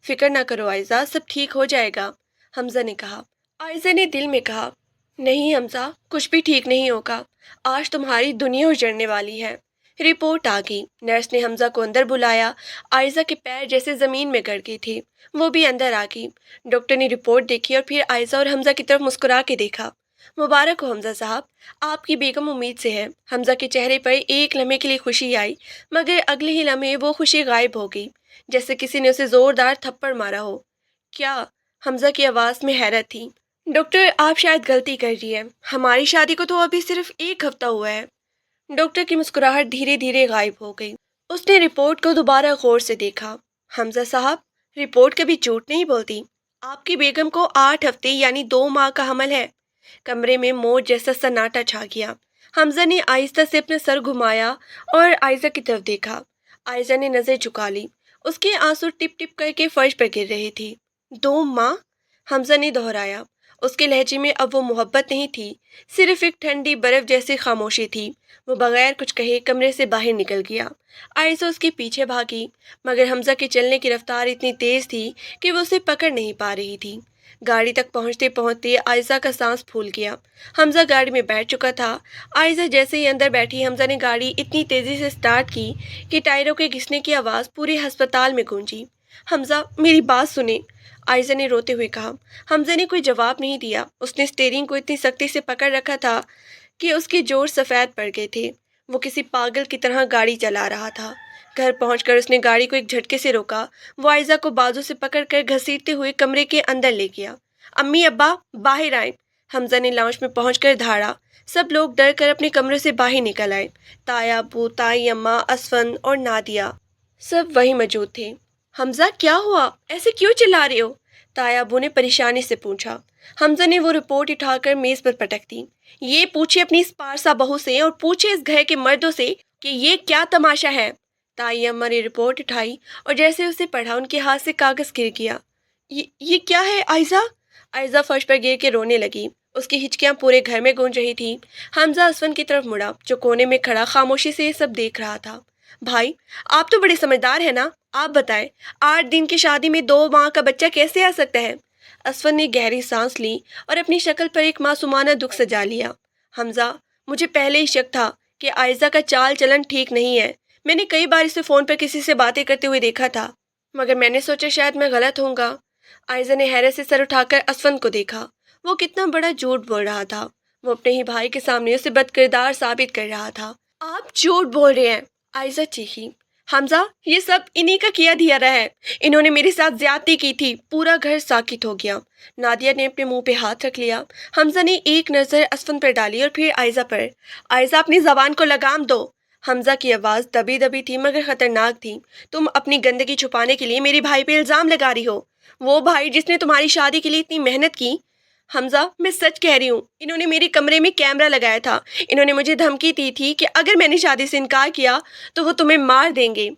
फिक्र ना करो आयशा, सब ठीक हो जाएगा, हमजा ने कहा। आयशा ने दिल में कहा, नहीं हमजा, कुछ भी ठीक नहीं होगा। आज तुम्हारी दुनिया उजड़ने वाली है। रिपोर्ट आ गई। नर्स ने हमजा को अंदर बुलाया। आयशा के पैर जैसे जमीन में गड़ गई थी। वो भी अंदर आ गई। डॉक्टर ने रिपोर्ट देखी और फिर आयशा और हमजा की तरफ मुस्कुरा के देखा। मुबारक हो हमजा साहब, आपकी बेगम उम्मीद से है। हमजा के चेहरे पर एक लम्हे के लिए खुशी आई, मगर अगले ही लम्हे वो खुशी गायब हो गई, जैसे किसी ने उसे जोरदार थप्पड़ मारा हो। क्या? हमजा की आवाज़ में हैरत थी। डॉक्टर, आप शायद गलती कर रही है। हमारी शादी को तो अभी सिर्फ 1 हफ्ता हुआ है। डॉक्टर की मुस्कुराहट धीरे धीरे गायब हो गई। उसने रिपोर्ट को दोबारा गौर से देखा। हमजा साहब, रिपोर्ट कभी झूठ नहीं बोलती। आपकी बेगम को 8 हफ्ते यानी 2 माह का हमल है। कमरे में मौत जैसा सन्नाटा छा गया। हमजा ने आहिस्ता से अपना सर घुमाया और आयशा की तरफ देखा। आयशा ने नजर झुका ली। उसके आंसू टिप टिप करके फर्श पर गिर रहे थे। 2 माह? हमजा ने दोहराया। उसके लहजे में अब वो मोहब्बत नहीं थी, सिर्फ एक ठंडी बर्फ जैसी खामोशी थी। वो बगैर कुछ कहे कमरे से बाहर निकल गया। आयशा उसके पीछे भागी, मगर हमजा के चलने की रफ्तार इतनी तेज थी कि वो उसे पकड़ नहीं पा रही थी। गाड़ी तक पहुंचते पहुंचते आयशा का सांस फूल गया। हमजा गाड़ी में बैठ चुका था। आयशा जैसे ही अंदर बैठी, हमजा ने गाड़ी इतनी तेजी से स्टार्ट की कि टायरों के घिसने की आवाज़ पूरे अस्पताल में गूंजी। हमजा, मेरी बात सुने, आयशा ने रोते हुए कहा। हमजा ने कोई जवाब नहीं दिया। उसने स्टीयरिंग को इतनी सख्ती से पकड़ रखा था कि उसके जोर सफ़ेद पड़ गए थे। वो किसी पागल की तरह गाड़ी चला रहा था। घर पहुंचकर उसने गाड़ी को एक झटके से रोका। वो आयशा को बाजू से पकड़कर घसीटते हुए कमरे के अंदर ले गया। अम्मी, अब्बा, बाहर आए, हमजा ने लाउंज में पहुंचकर धाड़ा। सब लोग डर कर अपने कमरे से बाहर निकल आए। ताया, अब्बू, ताई अम्मा, असफन और नादिया सब वहीं मौजूद थे। हमजा, क्या हुआ? ऐसे क्यों चिल्ला रहे हो? ताया अब्बू ने परेशानी से पूछा। हमजा ने वो रिपोर्ट उठाकर मेज पर पटक दी। ये पूछे अपनी इस पारसा बहू से और पूछे इस घर के मर्दों से कि ये क्या तमाशा है। ताई अम्मा ने रिपोर्ट उठाई और जैसे उसे पढ़ा उनके हाथ से कागज गिर गया। ये क्या है आयशा? आयशा फर्श पर गिर के रोने लगी। उसकी हिचकियां पूरे घर में गूंज रही थी। हमजा असवन की तरफ मुड़ा, जो कोने में खड़ा खामोशी से ये सब देख रहा था। भाई, आप तो बड़े समझदार हैं ना, आप बताएं, 8 दिन की शादी में 2 माह का बच्चा कैसे आ सकता है? असफन ने गहरी सांस ली और अपनी शक्ल पर एक मासूमाना दुख सजा लिया। हमजा, मुझे पहले ही शक था कि आयशा का चाल चलन ठीक नहीं है। मैंने कई बार इसे फ़ोन पर किसी से बातें करते हुए देखा था, मगर मैंने सोचा शायद मैं गलत होऊंगा। आयशा ने हैरत से सर उठाकर असफन को देखा। वो कितना बड़ा झूठ बोल रहा था। वो अपने ही भाई के सामने उसे बदकिरदार साबित कर रहा था। आप झूठ बोल रहे हैं, आयशा चीखी। हमजा, ये सब इन्हीं का किया दिया रहा है। इन्होंने मेरे साथ ज्यादती की थी। पूरा घर साकित हो गया। नादिया ने अपने मुंह पे हाथ रख लिया। हमजा ने एक नज़र असफन पर डाली और फिर आयशा पर। आयशा, अपनी जबान को लगाम दो। हमजा की आवाज़ दबी दबी थी मगर खतरनाक थी। तुम अपनी गंदगी छुपाने के लिए मेरे भाई पे इल्ज़ाम लगा रही हो। वो भाई जिसने तुम्हारी शादी के लिए इतनी मेहनत की। हमजा, मैं सच कह रही हूँ, इन्होंने मेरे कमरे में कैमरा लगाया था। इन्होंने मुझे धमकी दी थी कि अगर मैंने शादी से इनकार किया तो वो तुम्हें मार देंगे।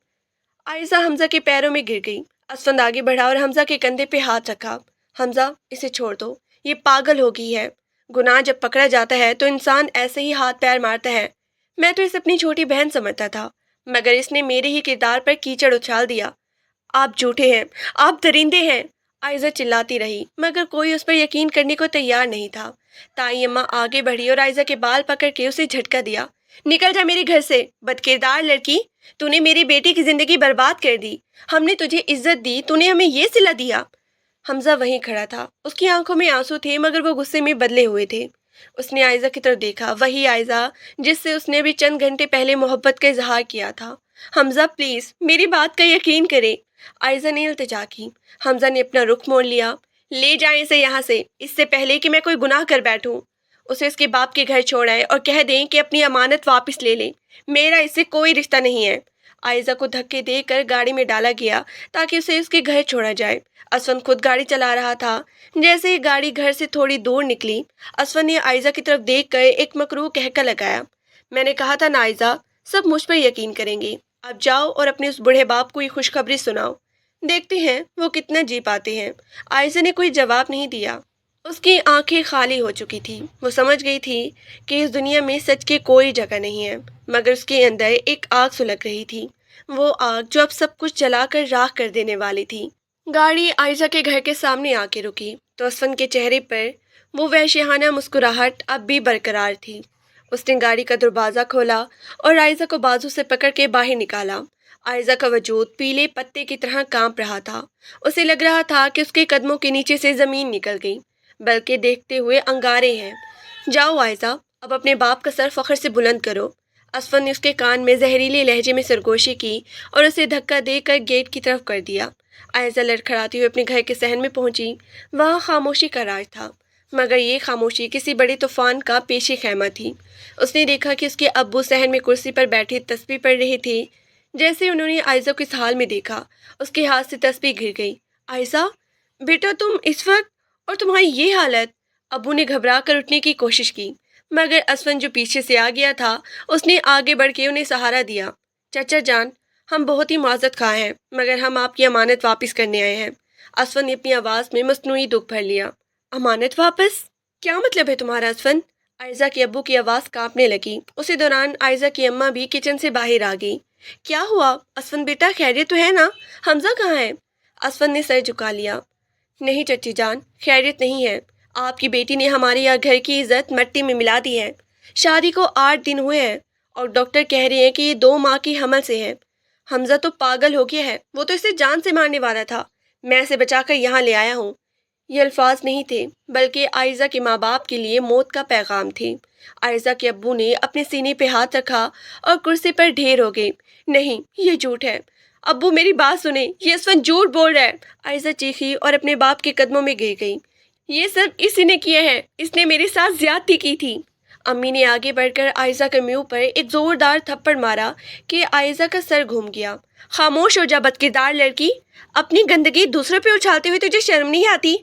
आयशा हमजा के पैरों में गिर गई। असफंद आगे बढ़ा और हमजा के कंधे पे हाथ रखा। हमजा, इसे छोड़ दो, ये पागल हो गई है। गुनाह जब पकड़ा जाता है तो इंसान ऐसे ही हाथ पैर मारता है। मैं तो इसे अपनी छोटी बहन समझता था, मगर इसने मेरे ही किरदार पर कीचड़ उछाल दिया। आप झूठे हैं, आप दरिंदे हैं। आयजा चिल्लाती रही मगर कोई उस पर यकीन करने को तैयार नहीं था। ताई अम्मा आगे बढ़ी और आयजा के बाल पकड़ के उसे झटका दिया। निकल जा मेरे घर से, बदकिरदार लड़की। तूने मेरी बेटी की जिंदगी बर्बाद कर दी। हमने तुझे इज्जत दी, तूने हमें ये सिला दिया। हमजा वहीं खड़ा था, उसकी आंखों में आंसू थे मगर वो गुस्से में बदले हुए थे। उसने आयजा की तरफ देखा, वही आयजा जिससे उसने भी चंद घंटे पहले मोहब्बत का इजहार किया था। हमजा प्लीज मेरी बात का यकीन करे, आयजा ने इल्तिजा की। हमजा ने अपना रुख मोड़ लिया। ले जाएं इसे यहाँ से, इससे पहले कि मैं कोई गुनाह कर बैठूं। उसे उसके बाप के घर छोड़ आए और कह दें कि अपनी अमानत वापस ले लें। मेरा इससे कोई रिश्ता नहीं है। आयजा को धक्के देकर गाड़ी में डाला गया ताकि उसे उसके घर छोड़ा जाए। असवन खुद गाड़ी चला रहा था। जैसे ही गाड़ी घर से थोड़ी दूर निकली, असवन ने आयजा की तरफ देखकर एक मकरूह कहका लगाया। मैंने कहा था ना आयजा, सब मुझ पर यकीन करेंगे। अब जाओ और अपने उस बूढ़े बाप को ये खुशखबरी सुनाओ। देखते हैं वो कितना जी पाते हैं। आयजा ने कोई जवाब नहीं दिया। उसकी आंखें खाली हो चुकी थी। वो समझ गई थी कि इस दुनिया में सच की कोई जगह नहीं है, मगर उसके अंदर एक आग सुलग रही थी। वो आग जो अब सब कुछ जलाकर राख कर देने वाली थी। गाड़ी आयजा के घर के सामने आके रुकी तो असफन के चेहरे पर वो वहशियाना मुस्कुराहट अब भी बरकरार थी। उसने गाड़ी का दरवाज़ा खोला और आयजा को बाजू से पकड़ के बाहर निकाला। आयजा का वजूद पीले पत्ते की तरह कांप रहा था। उसे लग रहा था कि उसके कदमों के नीचे से ज़मीन निकल गई, बल्कि देखते हुए अंगारे हैं। जाओ आयजा, अब अपने बाप का सर फख्र से बुलंद करो। असफर ने उसके कान में जहरीले लहजे में सरगोशी की और उसे धक्का देकर गेट की तरफ कर दिया। आयजा लड़खड़ाती हुई अपने घर के सहन में पहुंची। वहाँ खामोशी का राज था, मगर ये खामोशी किसी बड़े तूफान का पेशी खैमा थी। उसने देखा कि उसके अब्बू सहन में कुर्सी पर बैठे तस्बीह पढ़ रहे थे। जैसे उन्होंने आयजा को इस हाल में देखा, उसके हाथ से तस्बीह गिर गई। आयजा बेटा, तुम इस वक्त, और तुम्हारी ये हालत। अब्बू ने घबरा कर उठने की कोशिश की, मगर असफन जो पीछे से आ गया था, उसने आगे बढ़ के उन्हें सहारा दिया। चाचा जान, हम बहुत ही माजरत खा हैं, मगर हम आपकी अमानत वापस करने आए हैं। असफन ने अपनी आवाज़ में मसनूई दुख भर लिया। अमानत वापस? क्या मतलब है तुम्हारा असफन? आयजा के अब्बू की आवाज़ कांपने लगी। उसी दौरान आयजा की अम्मा भी किचन से बाहर आ गई। क्या हुआ असफन बेटा, खैरियत तो है ना? हमजा कहाँ है? असफन ने सर झुका लिया। नहीं चची जान, खैरियत नहीं है। आपकी बेटी ने हमारे यहाँ घर की इज्जत मिट्टी में मिला दी है। शादी को 8 दिन हुए हैं और डॉक्टर कह रहे हैं कि ये 2 माह की हमल से है। हमजा तो पागल हो गया है, वो तो इसे जान से मारने वाला था। मैं इसे बचाकर यहाँ ले आया हूँ। ये अल्फाज नहीं थे, बल्कि आयजा के माँ बाप के लिए मौत का पैगाम थे। आयजा के अब्बू ने अपने सीने पे हाथ रखा और कुर्सी पर ढेर हो गए। नहीं, ये झूठ है। अब्बू मेरी बात सुने, ये असफन झूठ बोल रहा है। आयजा चीखी और अपने बाप के कदमों में गिर गई। ये सब इसी ने किया है, इसने मेरे साथ ज्यादती की थी। अम्मी ने आगे बढ़कर आयजा के मुंह पर एक जोरदार थप्पड़ मारा कि आयजा का सर घूम गया। खामोश हो जा बदकिरदार लड़की, अपनी गंदगी दूसरों पे उछालते हुए तुझे शर्म नहीं आती?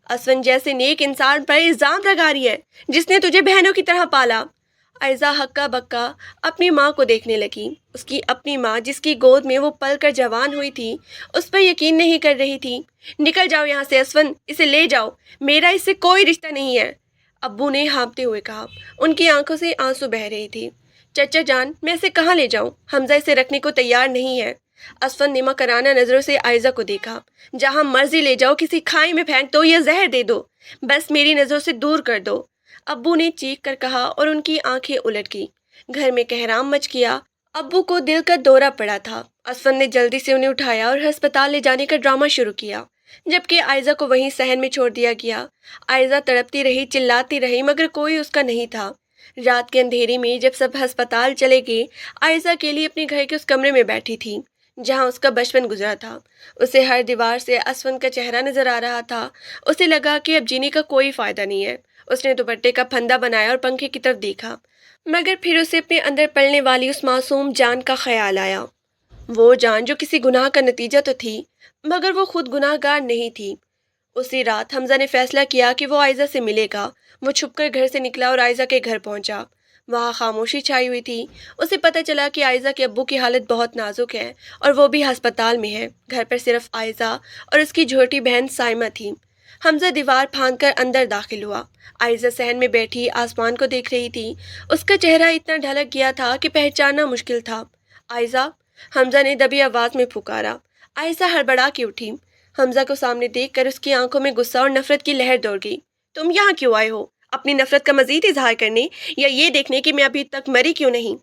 असवन जैसे नेक इंसान पर इल्जाम लगा रही है, जिसने तुझे बहनों की तरह पाला। आयजा हक्का बक्का अपनी माँ को देखने लगी। उसकी अपनी माँ, जिसकी गोद में वो पल कर जवान हुई थी, उस पर यकीन नहीं कर रही थी। निकल जाओ यहाँ से असवन, इसे ले जाओ, मेरा इससे कोई रिश्ता नहीं है, अब्बू ने हाँफते हुए कहा। उनकी आंखों से आंसू बह रही थी। चचा जान, मैं इसे कहाँ ले जाऊँ? हमजा इसे रखने को तैयार नहीं है। असफन ने मकराना नजरों से आयजा को देखा। जहाँ मर्जी ले जाओ, किसी खाई में फेंक दो या जहर दे दो, बस मेरी नजरों से दूर कर दो, अब्बू ने चीख कर कहा और उनकी आंखें उलट गई। घर में कहराम मच गया। अब्बू को दिल का दौरा पड़ा था। असफन ने जल्दी से उन्हें उठाया और अस्पताल ले जाने का ड्रामा शुरू किया, जबकि आयजा को वहीं सहन में छोड़ दिया गया। आयजा तड़पती रही, चिल्लाती रही, मगर कोई उसका नहीं था। रात के अंधेरे में जब सब अस्पताल चले गए, आयजा अकेली अपने घर के उस कमरे में बैठी थी जहाँ उसका बचपन गुजरा था। उसे हर दीवार से असफन का चेहरा नजर आ रहा था। उसे लगा कि अब जीने का कोई फायदा नहीं है। उसने दुपट्टे का फंदा बनाया और पंखे की तरफ देखा, मगर फिर उसे अपने अंदर पलने वाली उस मासूम जान का ख्याल आया। वो जान जो किसी गुनाह का नतीजा तो थी, मगर वो खुद गुनाहगार नहीं थी। उसी रात हमजा ने फैसला किया कि वो आयजा से मिलेगा। वो छुपकर घर से निकला और आयजा के घर पहुंचा। वहाँ खामोशी छाई हुई थी। उसे पता चला कि आयजा के अब्बू की हालत बहुत नाजुक है और वो भी अस्पताल में है। घर पर सिर्फ आयजा और उसकी छोटी बहन साइमा थी। हमजा दीवार फांदकर अंदर दाखिल हुआ। आयजा सहन में बैठी आसमान को देख रही थी। उसका चेहरा इतना ढलक गया था कि पहचानना मुश्किल था। आयजा, हमजा ने दबी आवाज में पुकारा। आयजा हड़बड़ा के उठी। حمزہ کو سامنے دیکھ کر اس کی آنکھوں میں غصہ اور نفرت کی لہر دوڑ گئی۔ تم یہاں کیوں آئے ہو؟ اپنی نفرت کا مزید اظہار کرنے یا یہ دیکھنے کہ میں ابھی تک مری کیوں نہیں؟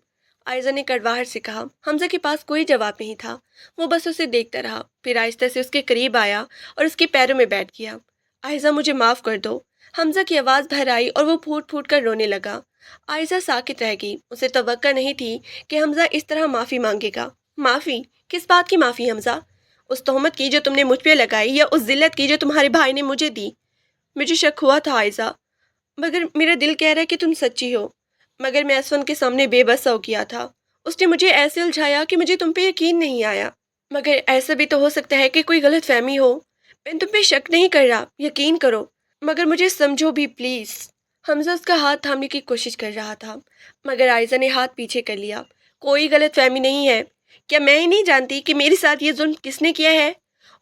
عائزہ نے کڑواہٹ سے کہا۔ حمزہ کے پاس کوئی جواب نہیں تھا، وہ بس اسے دیکھتا رہا، پھر آہستہ سے اس کے قریب آیا اور اس کے پیروں میں بیٹھ گیا۔ عائزہ مجھے معاف کر دو۔ حمزہ کی آواز بھر آئی اور وہ پھوٹ پھوٹ کر رونے لگا۔ عائزہ ساکت رہ گئی، اسے توقع نہیں تھی کہ حمزہ اس طرح معافی مانگے گا۔ معافی؟ کس بات کی معافی حمزہ؟ اس تہمت کی جو تم نے مجھ پہ لگائی یا اس ذلت کی جو تمہارے بھائی نے مجھے دی؟ مجھے شک ہوا تھا عائزہ، مگر میرا دل کہہ رہا ہے کہ تم سچی ہو، مگر میں اسون کے سامنے بے بس ہو گیا تھا۔ اس نے مجھے ایسے الجھایا کہ مجھے تم پہ یقین نہیں آیا۔ مگر ایسا بھی تو ہو سکتا ہے کہ کوئی غلط فہمی ہو۔ میں تم پہ شک نہیں کر رہا، یقین کرو، مگر مجھے سمجھو بھی پلیز۔ حمزہ اس کا ہاتھ تھامنے کی کوشش کر رہا تھا، مگر عائزہ نے ہاتھ پیچھے کر لیا۔ کوئی غلط فہمی نہیں ہے۔ کیا میں ہی نہیں جانتی کہ میرے ساتھ یہ ظلم کس نے کیا ہے؟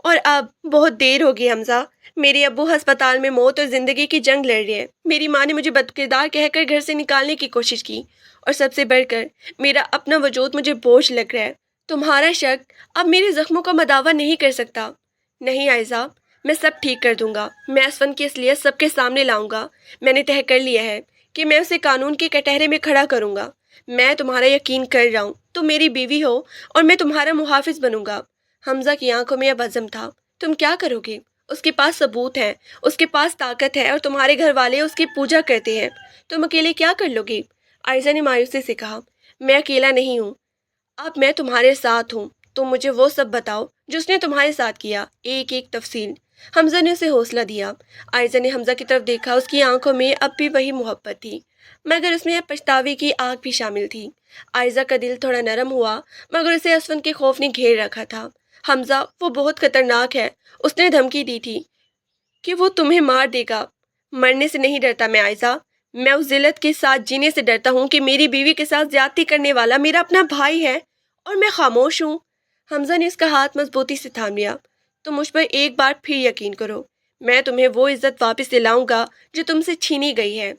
اور اب بہت دیر ہوگی حمزہ، میرے ابو ہسپتال میں موت اور زندگی کی جنگ لڑ رہے ہیں۔ میری ماں نے مجھے بدکردار کہہ کر گھر سے نکالنے کی کوشش کی، اور سب سے بڑھ کر میرا اپنا وجود مجھے بوجھ لگ رہا ہے۔ تمہارا شک اب میرے زخموں کا مداوا نہیں کر سکتا۔ نہیں عائزہ، میں سب ٹھیک کر دوں گا۔ میں اسون کی اصلیت سب کے سامنے لاؤں گا۔ میں نے طے کر لیا ہے کہ میں اسے قانون کے کٹہرے میں کھڑا کروں گا۔ میں تمہارا یقین کر رہا ہوں، تم میری بیوی ہو اور میں تمہارا محافظ بنوں گا۔ حمزہ کی آنکھوں میں اب عزم تھا۔ تم کیا کرو گے؟ اس کے پاس ثبوت ہے، اس کے پاس طاقت ہے، اور تمہارے گھر والے اس کی پوجا کرتے ہیں۔ تم اکیلے کیا کر لو گے؟ عائزہ نے مایوسی سے کہا۔ میں اکیلا نہیں ہوں، اب میں تمہارے ساتھ ہوں۔ تم مجھے وہ سب بتاؤ جو اس نے تمہارے ساتھ کیا، ایک ایک تفصیل۔ حمزہ نے اسے حوصلہ دیا۔ عائزہ نے حمزہ کی طرف دیکھا، اس کی آنکھوں میں اب بھی وہی محبت تھی، مگر اس میں پچھتاوے کی آگ بھی شامل تھی۔ عائزہ کا دل تھوڑا نرم ہوا، مگر اسے اسون کے خوف نے گھیر رکھا تھا۔ حمزہ، وہ بہت خطرناک ہے۔ اس نے دھمکی دی تھی کہ وہ تمہیں مار دے گا۔ مرنے سے نہیں ڈرتا میں عائزہ، میں اس ذلت کے ساتھ جینے سے ڈرتا ہوں کہ میری بیوی کے ساتھ زیادتی کرنے والا میرا اپنا بھائی ہے، اور میں خاموش ہوں۔ حمزہ نے اس کا ہاتھ مضبوطی سے تھام لیا۔ تم مجھ پر ایک بار پھر یقین کرو، میں تمہیں وہ عزت واپس دلاؤں گا جو تم سے چھینی گئی ہے۔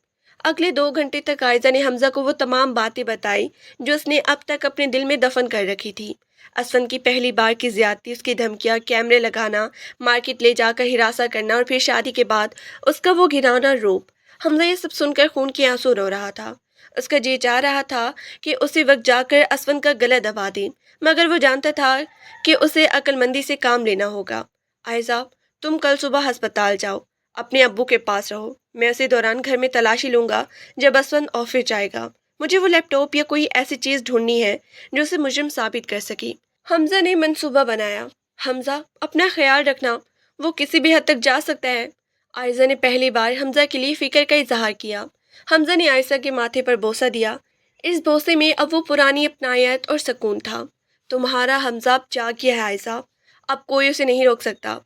اگلے 2 گھنٹے تک عائزہ نے حمزہ کو وہ تمام باتیں بتائی جو اس نے اب تک اپنے دل میں دفن کر رکھی تھی۔ اسون کی پہلی بار کی زیادتی، اس کی دھمکیاں، کیمرے لگانا، مارکیٹ لے جا کر ہراساں کرنا، اور پھر شادی کے بعد اس کا وہ گھناؤنا روپ۔ حمزہ یہ سب سن کر خون کے آنسو رو رہا تھا۔ اس کا جی چاہ رہا تھا کہ اسی وقت جا کر اسون کا گلا دبا دے، مگر وہ جانتا تھا کہ اسے عقل مندی سے کام لینا ہوگا۔ عائزہ، تم کل صبح ہسپتال جاؤ، اپنے ابو کے پاس رہو۔ میں اسی دوران گھر میں تلاشی لوں گا جب اسون آفس جائے گا۔ مجھے وہ لیپ ٹاپ یا کوئی ایسی چیز ڈھونڈنی ہے جو اسے مجرم ثابت کر سکے۔ حمزہ نے منصوبہ بنایا۔ حمزہ، اپنا خیال رکھنا، وہ کسی بھی حد تک جا سکتا ہے۔ عائزہ نے پہلی بار حمزہ کے لیے فکر کا اظہار کیا۔ حمزہ نے عائزہ کے ماتھے پر بوسہ دیا۔ اس بوسے میں اب وہ پرانی اپنائیت اور سکون تھا۔ تمہارا حمزہ اب جاگ گیا ہے عائزہ، اب کوئی اسے نہیں روک سکتا۔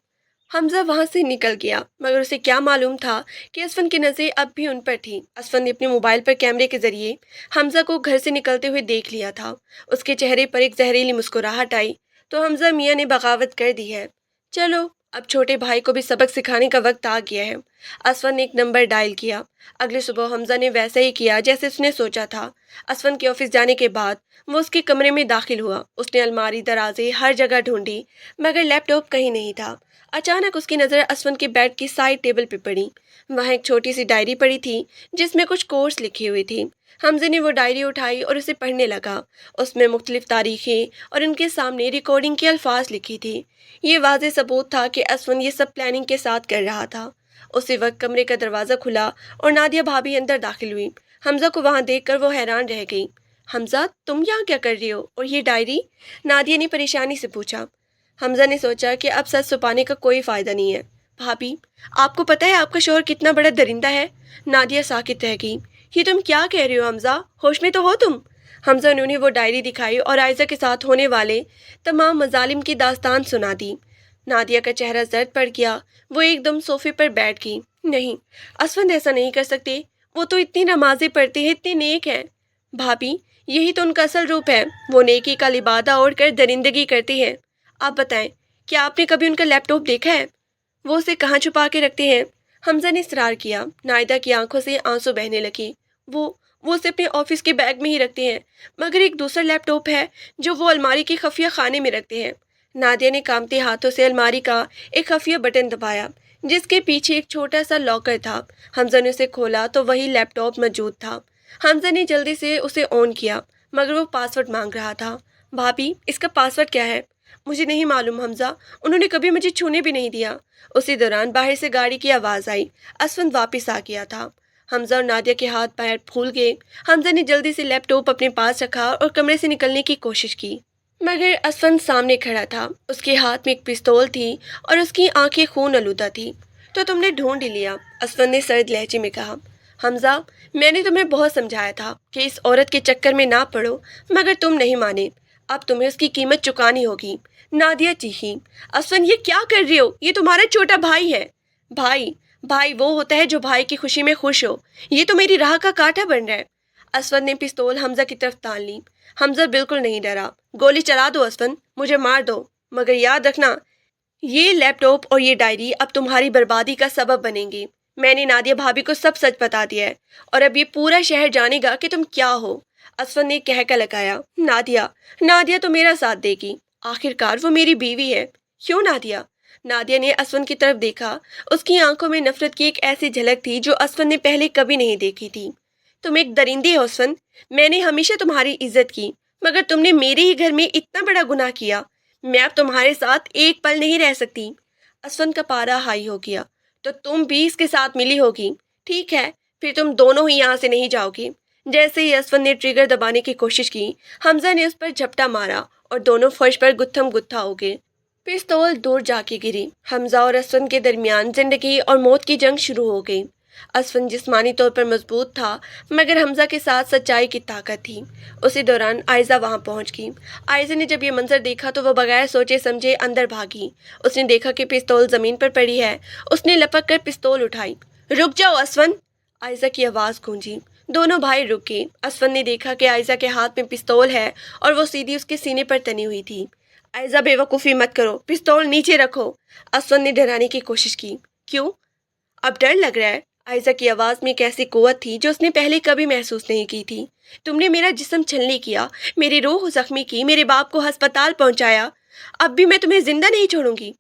حمزہ وہاں سے نکل گیا، مگر اسے کیا معلوم تھا کہ اسون کی نظریں اب بھی ان پر تھیں۔ اسون نے اپنے موبائل پر کیمرے کے ذریعے حمزہ کو گھر سے نکلتے ہوئے دیکھ لیا تھا۔ اس کے چہرے پر ایک زہریلی مسکراہٹ آئی تو حمزہ میاں نے بغاوت کر دی ہے۔ چلو، اب چھوٹے بھائی کو بھی سبق سکھانے کا وقت آ گیا ہے۔ اسون نے ایک نمبر ڈائل کیا۔ اگلی صبح حمزہ نے ویسا ہی کیا جیسے اس نے سوچا تھا۔ اسون کے آفس جانے کے بعد وہ اس کے کمرے میں داخل ہوا۔ اس نے الماری، درازے، ہر جگہ ڈھونڈی، مگر لیپ ٹاپ کہیں نہیں تھا۔ اچانک اس کی نظر اسون کے بیڈ کی سائڈ ٹیبل پہ پڑی۔ وہاں ایک چھوٹی سی ڈائری پڑی تھی جس میں کچھ کورس لکھی ہوئی تھی۔ حمزہ نے وہ ڈائری اٹھائی اور اسے پڑھنے لگا۔ اس میں مختلف تاریخیں اور ان کے سامنے ریکارڈنگ کے الفاظ لکھی تھی۔ یہ واضح ثبوت تھا کہ اسون یہ سب پلاننگ کے ساتھ کر رہا تھا۔ اسی وقت کمرے کا دروازہ کھلا اور نادیہ بھابی اندر داخل ہوئی۔ حمزہ کو وہاں دیکھ کر وہ حیران رہ گئی۔ حمزہ، تم یہاں کیا کر رہی ہو؟ اور یہ ڈائری؟ نادیہ نے پریشانی سے پوچھا۔ حمزہ نے سوچا کہ اب سچ چھپانے کا کوئی فائدہ نہیں ہے۔ بھابی، آپ کو پتہ ہے آپ کا شوہر کتنا بڑا درندہ ہے؟ نادیہ ساکت رہ گئی۔ یہ تم کیا کہہ رہے ہو حمزہ؟ ہوش میں تو ہو تم؟ حمزہ نے انہیں وہ ڈائری دکھائی اور عائزہ کے ساتھ ہونے والے تمام مظالم کی داستان سنا دی۔ نادیہ کا چہرہ زرد پڑ گیا۔ وہ ایک دم صوفے پر بیٹھ گئی۔ نہیں، اسون ایسا نہیں کر سکتے، وہ تو اتنی نمازیں پڑھتے ہیں، اتنے نیک ہیں۔ بھابی، یہی تو ان کا اصل روپ ہے، وہ نیکی کا لبادہ اوڑھ کر درندگی کرتے ہیں۔ آپ بتائیں، کیا آپ نے کبھی ان کا لیپ ٹاپ دیکھا ہے؟ وہ اسے کہاں چھپا کے رکھتے ہیں؟ حمزہ نے اصرار کیا۔ نائدہ کی آنکھوں سے آنسو بہنے لگی۔ وہ اسے اپنے آفس کے بیگ میں ہی رکھتے ہیں، مگر ایک دوسرا لیپ ٹاپ ہے جو وہ الماری کے خفیہ خانے میں رکھتے ہیں۔ नादिया ने कांपते हाथों से अलमारी का एक खुफिया बटन दबाया, जिसके पीछे एक छोटा सा लॉकर था। हमजा ने उसे खोला तो वही लैपटॉप मौजूद था। हमजा ने जल्दी से उसे ऑन किया, मगर वो पासवर्ड मांग रहा था। भाभी, इसका पासवर्ड क्या है? मुझे नहीं मालूम हमजा, उन्होंने कभी मुझे छूने भी नहीं दिया। उसी दौरान बाहर से गाड़ी की आवाज़ आई। असफंद वापस आ गया था। हमजा और नादिया के हाथ पैर फूल गए। हमजा ने जल्दी से लैपटॉप अपने पास रखा और कमरे से निकलने की कोशिश की, मगर असफंद सामने खड़ा था। उसके हाथ में एक पिस्तौल थी और उसकी आंखें खून आलूदा थी। तो तुमने ढूंढ ही लिया, असफंद ने सर्द लहजे में कहा। हमजा, मैंने तुम्हें बहुत समझाया था कि इस औरत के चक्कर में ना पड़ो, मगर तुम नहीं माने। अब तुम्हें उसकी कीमत चुकानी होगी। नादिया चीखी। असफंद, ये क्या कर रही हो? ये तुम्हारा छोटा भाई है। भाई? भाई वो होता है जो भाई की खुशी में खुश हो। ये तो मेरी राह का कांटा बन रहा है। असफंद ने पिस्तौल हमजा की तरफ तान ली। हमजा बिल्कुल नहीं डरा। गोली चला दो असफंद, मुझे मार दो, मगर याद रखना, ये लैपटॉप और ये डायरी अब तुम्हारी बर्बादी का सबब बनेंगे। मैंने नादिया भाभी को सब सच बता दिया है और अब ये पूरा शहर जानेगा कि तुम क्या हो। असफंद ने कह कर लगाया। नादिया, नादिया तो मेरा साथ देगी। आखिरकार वो मेरी बीवी है। क्यों नादिया? नादिया ने असफंद की तरफ देखा। उसकी आंखों में नफरत की एक ऐसी झलक थी जो असफंद ने पहले कभी नहीं देखी थी। तुम एक दरिंदे हो असफंद। मैंने हमेशा तुम्हारी इज्जत की, मगर तुमने मेरे ही घर में इतना बड़ा गुनाह किया। मैं अब तुम्हारे साथ एक पल नहीं रह सकती। असफंद का पारा हाई हो गया। तो तुम भी इसके साथ मिली होगी। ठीक है, फिर तुम दोनों ही यहाँ से नहीं जाओगी। जैसे ही असफंद ने ट्रिगर दबाने की कोशिश की, हमजा ने उस पर झपटा मारा और दोनों फर्श पर गुत्थम गुत्था हो गए। पिस्तौल दूर जाके गिरी। हमजा और असफंद के दरमियान जिंदगी और मौत की जंग शुरू हो गई। असफंद जिस्मानी तौर पर मजबूत था, मगर हमजा के साथ सच्चाई की ताकत थी। उसी दौरान आयजा वहां पहुंच गई। आयजा ने जब ये मंजर देखा तो वह बगैर सोचे समझे अंदर भागी। उसने देखा कि पिस्तौल जमीन पर पड़ी है। उसने लपक कर पिस्तौल उठाई। रुक जाओ असफंद, आयजा की आवाज़ गूंजी। दोनों भाई रुक गए। असफंद ने देखा कि आयजा के हाथ में पिस्तौल है और वो सीधी उसके सीने पर तनी हुई थी। आयजा, बेवकूफ़ी मत करो, पिस्तौल नीचे रखो। असफंद ने डराने की कोशिश की। क्यों? अब डर लग रहा है? आयजा की आवाज़ में एक ऐसी कुव्वत थी जो उसने पहले कभी महसूस नहीं की थी। तुमने मेरा जिस्म छलनी किया, मेरी रूह जख्मी की, मेरे बाप को अस्पताल पहुंचाया। अब भी मैं तुम्हें जिंदा नहीं छोड़ूंगी।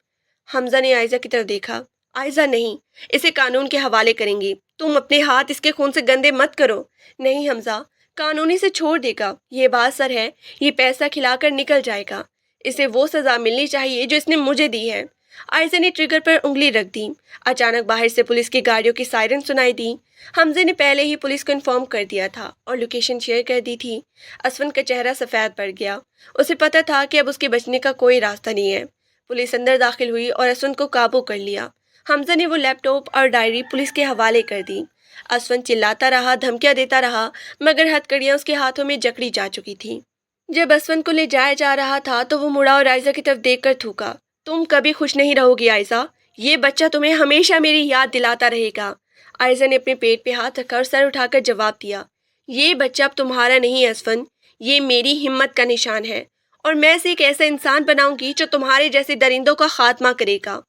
हमजा ने आयजा की तरफ देखा। आयजा, नहीं, इसे कानून के हवाले करेंगे। तुम अपने हाथ इसके खून से गंदे मत करो। नहीं हमजा, कानूनी से छोड़ देगा। ये बात सर है, ये पैसा खिलाकर निकल जाएगा। इसे वो सज़ा मिलनी चाहिए जो इसने मुझे दी है। आयजा ने ट्रिगर पर उंगली रख दी। अचानक बाहर से पुलिस की गाड़ियों की सायरन सुनाई दी। हमजे ने पहले ही पुलिस को इन्फॉर्म कर दिया था और लोकेशन शेयर कर दी थी। असफंद का चेहरा सफ़ेद पड़ गया। उसे पता था कि अब उसके बचने का कोई रास्ता नहीं है। पुलिस अंदर दाखिल हुई और असफंद को काबू कर लिया। हमजा ने वो लैपटॉप और डायरी पुलिस के हवाले कर दी। असफंद चिल्लाता रहा, धमकियां देता रहा, मगर हथकड़ियां उसके हाथों में जकड़ी जा चुकी थी। जब असफंद को ले जाया जा रहा था तो वो मुड़ा और आयजा की तरफ देखकर थूका। तुम कभी खुश नहीं रहोगी आयजा। ये बच्चा तुम्हें हमेशा मेरी याद दिलाता रहेगा। आयजा ने अपने पेट पे हाथ रखा और सर उठाकर जवाब दिया। ये बच्चा अब तुम्हारा नहीं है असफंद, ये मेरी हिम्मत का निशान है और मैं इसे एक ऐसा इंसान बनाऊंगी जो तुम्हारे जैसे दरिंदों का खात्मा करेगा।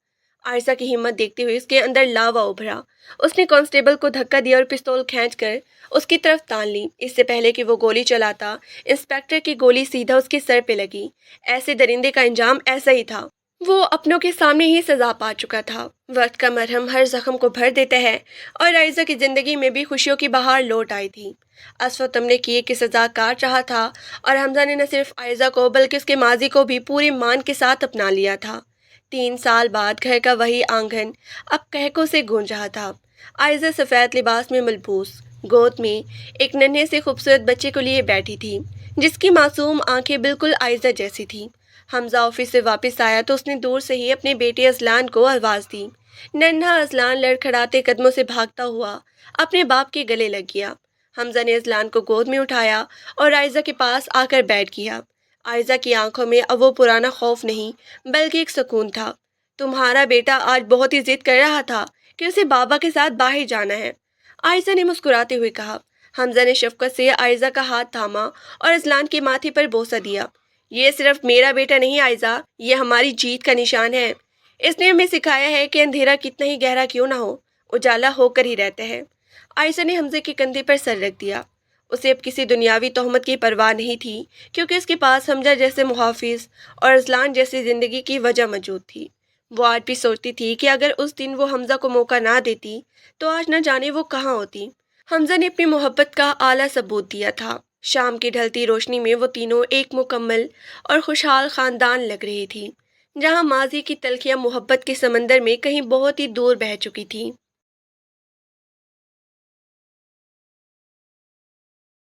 आयशा की हिम्मत देखते हुए उसके अंदर लावा उभरा। उसने कांस्टेबल को धक्का दिया और पिस्तौल खींचकर उसकी तरफ तान ली। इससे पहले कि वो गोली चलाता, इंस्पेक्टर की गोली सीधा उसके सर पे लगी। ऐसे दरिंदे का अंजाम ऐसा ही था। वो अपनों के सामने ही सजा पा चुका था। वक्त का मरहम हर जख्म को भर देता है और आयशा की जिंदगी में भी खुशियों की बहार लौट आई थी। असफत हमने किए की सजा काट रहा था और हमजा ने न सिर्फ आयशा को बल्कि उसके माजी को भी पूरे मान के साथ अपना लिया था। 3 साल बाद घर का वही आंगन अब कहकों से गूंज रहा था। आयशा सफ़ेद लिबास में मलबूस गोद में एक नन्हे से खूबसूरत बच्चे को लिए बैठी थी, जिसकी मासूम आंखें बिल्कुल आयशा जैसी थी। हमजा ऑफिस से वापस आया तो उसने दूर से ही अपने बेटे अजलान को आवाज़ दी। नन्हा अजलान लड़खड़ाते कदमों से भागता हुआ अपने बाप के गले लग गया। हमजा ने अजलान को गोद में उठाया और आयशा के पास आकर बैठ गया। आयशा की आंखों में अब वो पुराना खौफ नहीं बल्कि एक सुकून था। तुम्हारा बेटा आज बहुत ही जिद कर रहा था कि उसे बाबा के साथ बाहर जाना है, आयशा ने मुस्कुराते हुए कहा। हमजा ने शफकत से आयशा का हाथ थामा और अजलान के माथे पर बोसा दिया। ये सिर्फ मेरा बेटा नहीं आयशा, ये हमारी जीत का निशान है। इसने हमें सिखाया है कि अंधेरा कितना ही गहरा क्यों ना हो, उजाला होकर ही रहता है। आयशा ने हमजे के कंधे पर सर रख दिया। اسے اب کسی دنیاوی تہمت کی پرواہ نہیں تھی، کیونکہ اس کے پاس حمزہ جیسے محافظ اور ارسلان جیسی زندگی کی وجہ موجود تھی۔ وہ آج بھی سوچتی تھی کہ اگر اس دن وہ حمزہ کو موقع نہ دیتی تو آج نہ جانے وہ کہاں ہوتی۔ حمزہ نے اپنی محبت کا اعلیٰ ثبوت دیا تھا۔ شام کی ڈھلتی روشنی میں وہ تینوں ایک مکمل اور خوشحال خاندان لگ رہی تھی، جہاں ماضی کی تلخیاں محبت کے سمندر میں کہیں بہت ہی دور بہہ چکی تھیں۔